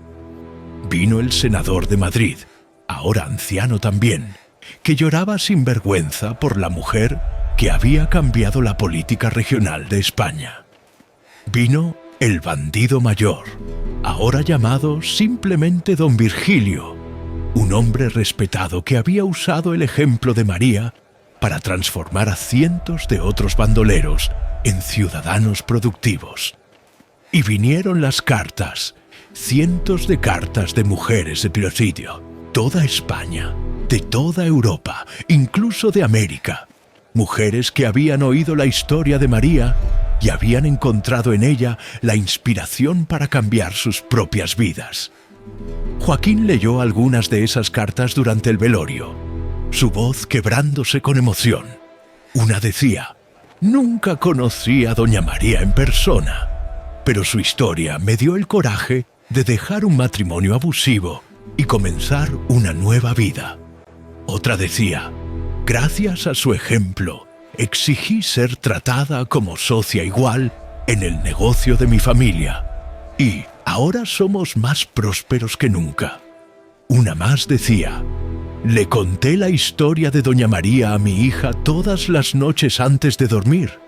Vino el senador de Madrid, ahora anciano también, que lloraba sin vergüenza por la mujer que había cambiado la política regional de España. Vino el bandido mayor, ahora llamado simplemente don Virgilio, un hombre respetado que había usado el ejemplo de María para transformar a cientos de otros bandoleros en ciudadanos productivos. Y vinieron las cartas, cientos de cartas de mujeres de Pirocidio, toda España, de toda Europa, incluso de América. Mujeres que habían oído la historia de María y habían encontrado en ella la inspiración para cambiar sus propias vidas. Joaquín leyó algunas de esas cartas durante el velorio, su voz quebrándose con emoción. Una decía: «Nunca conocí a doña María en persona, pero su historia me dio el coraje de dejar un matrimonio abusivo y comenzar una nueva vida». Otra decía: «Gracias a su ejemplo, exigí ser tratada como socia igual en el negocio de mi familia, y ahora somos más prósperos que nunca». Una más decía: «Le conté la historia de doña María a mi hija todas las noches antes de dormir.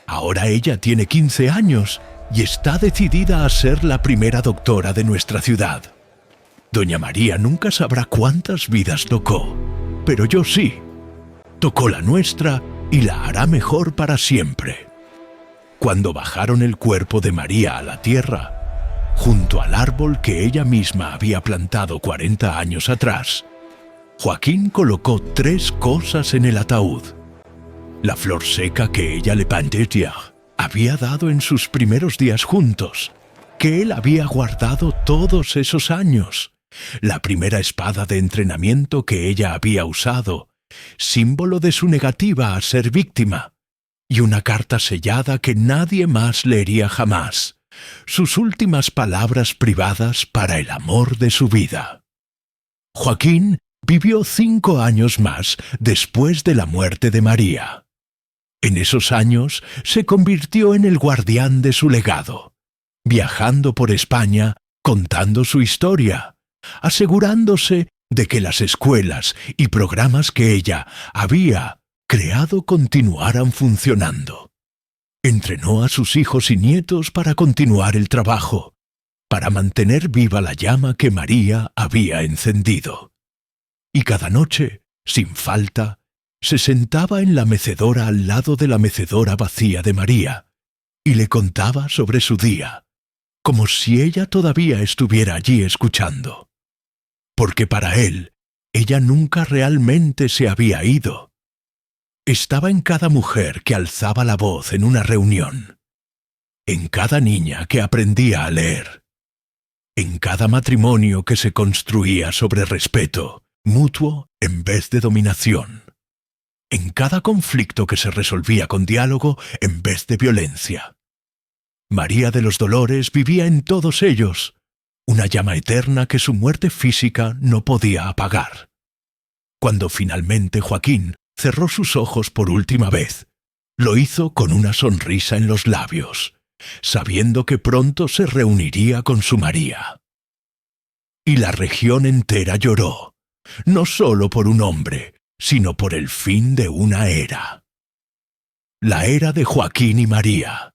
Ahora ella tiene 15 años y está decidida a ser la primera doctora de nuestra ciudad. Doña María nunca sabrá cuántas vidas tocó, pero yo sí. Tocó la nuestra y la hará mejor para siempre». Cuando bajaron el cuerpo de María a la tierra, junto al árbol que ella misma había plantado 40 años atrás, Joaquín colocó 3 cosas en el ataúd: la flor seca que ella Le Pandetier había dado en sus primeros días juntos, que él había guardado todos esos años, la primera espada de entrenamiento que ella había usado, símbolo de su negativa a ser víctima, y una carta sellada que nadie más leería jamás, sus últimas palabras privadas para el amor de su vida. Joaquín vivió 5 años más después de la muerte de María. En esos años se convirtió en el guardián de su legado, viajando por España contando su historia, asegurándose de que las escuelas y programas que ella había creado continuaran funcionando. Entrenó a sus hijos y nietos para continuar el trabajo, para mantener viva la llama que María había encendido. Y cada noche, sin falta, se sentaba en la mecedora al lado de la mecedora vacía de María y le contaba sobre su día, como si ella todavía estuviera allí escuchando. Porque para él, ella nunca realmente se había ido. Estaba en cada mujer que alzaba la voz en una reunión, en cada niña que aprendía a leer, en cada matrimonio que se construía sobre respeto mutuo en vez de dominación, en cada conflicto que se resolvía con diálogo en vez de violencia. María de los Dolores vivía en todos ellos, una llama eterna que su muerte física no podía apagar. Cuando finalmente Joaquín cerró sus ojos por última vez, lo hizo con una sonrisa en los labios, sabiendo que pronto se reuniría con su María. Y la región entera lloró, no solo por un hombre, sino por el fin de una era. La era de Joaquín y María,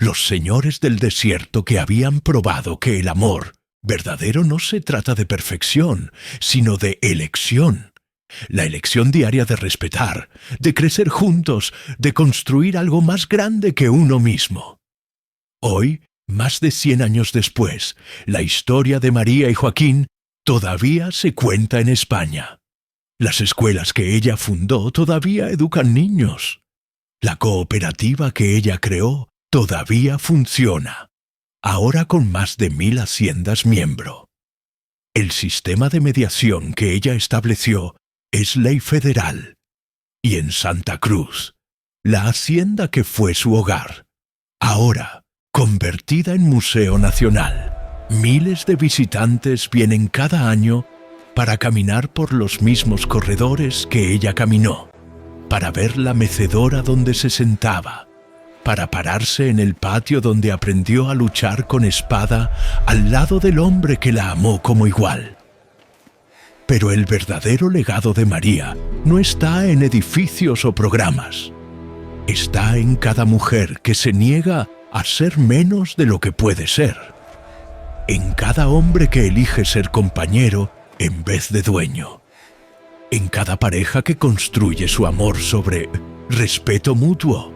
los señores del desierto que habían probado que el amor verdadero no se trata de perfección, sino de elección. La elección diaria de respetar, de crecer juntos, de construir algo más grande que uno mismo. Hoy, más de 100 años después, la historia de María y Joaquín todavía se cuenta en España. Las escuelas que ella fundó todavía educan niños. La cooperativa que ella creó todavía funciona, ahora con más de 1000 haciendas miembro. El sistema de mediación que ella estableció es ley federal. Y en Santa Cruz, la hacienda que fue su hogar, ahora convertida en Museo Nacional, miles de visitantes vienen cada año para caminar por los mismos corredores que ella caminó, para ver la mecedora donde se sentaba, para pararse en el patio donde aprendió a luchar con espada al lado del hombre que la amó como igual. Pero el verdadero legado de María no está en edificios o programas. Está en cada mujer que se niega a ser menos de lo que puede ser. En cada hombre que elige ser compañero en vez de dueño. En cada pareja que construye su amor sobre respeto mutuo.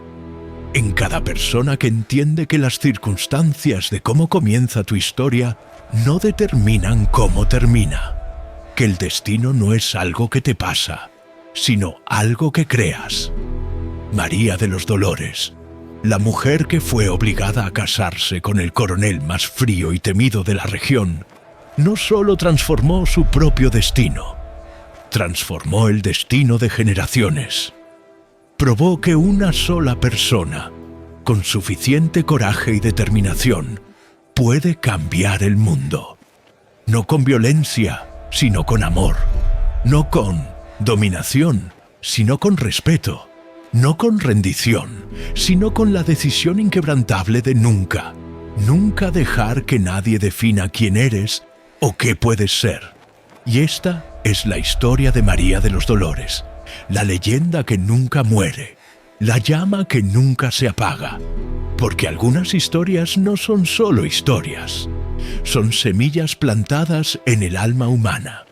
En cada persona que entiende que las circunstancias de cómo comienza tu historia no determinan cómo termina. Que el destino no es algo que te pasa, sino algo que creas. María de los Dolores, la mujer que fue obligada a casarse con el coronel más frío y temido de la región, no solo transformó su propio destino, transformó el destino de generaciones. Probó que una sola persona, con suficiente coraje y determinación, puede cambiar el mundo. No con violencia, sino con amor. No con dominación, sino con respeto. No con rendición, sino con la decisión inquebrantable de nunca, nunca dejar que nadie defina quién eres o qué puedes ser. Y esta es la historia de María de los Dolores, la leyenda que nunca muere, la llama que nunca se apaga. Porque algunas historias no son solo historias, son semillas plantadas en el alma humana,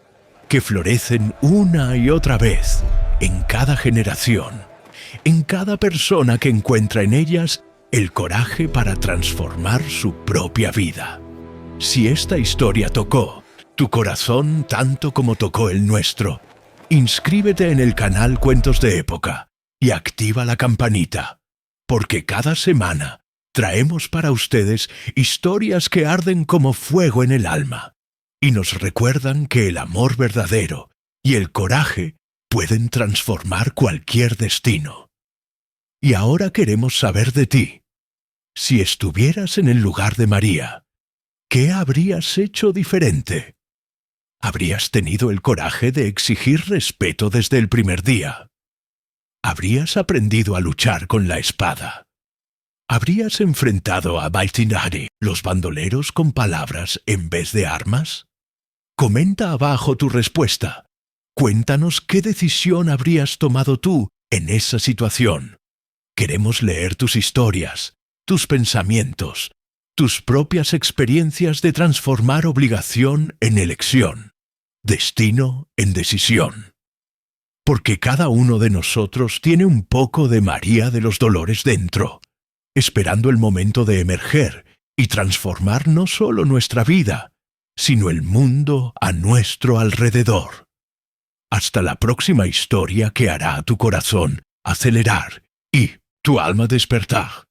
que florecen una y otra vez, en cada generación, en cada persona que encuentra en ellas el coraje para transformar su propia vida. Si esta historia tocó tu corazón tanto como tocó el nuestro, inscríbete en el canal Cuentos de Época y activa la campanita, porque cada semana traemos para ustedes historias que arden como fuego en el alma y nos recuerdan que el amor verdadero y el coraje pueden transformar cualquier destino. Y ahora queremos saber de ti. Si estuvieras en el lugar de María, ¿qué habrías hecho diferente? ¿Habrías tenido el coraje de exigir respeto desde el primer día? ¿Habrías aprendido a luchar con la espada? ¿Habrías enfrentado a Baitinari, los bandoleros, con palabras en vez de armas? Comenta abajo tu respuesta. Cuéntanos qué decisión habrías tomado tú en esa situación. Queremos leer tus historias, tus pensamientos, tus propias experiencias de transformar obligación en elección, destino en decisión. Porque cada uno de nosotros tiene un poco de María de los Dolores dentro, esperando el momento de emerger y transformar no solo nuestra vida, sino el mundo a nuestro alrededor. Hasta la próxima historia que hará a tu corazón acelerar y tu alma despertar.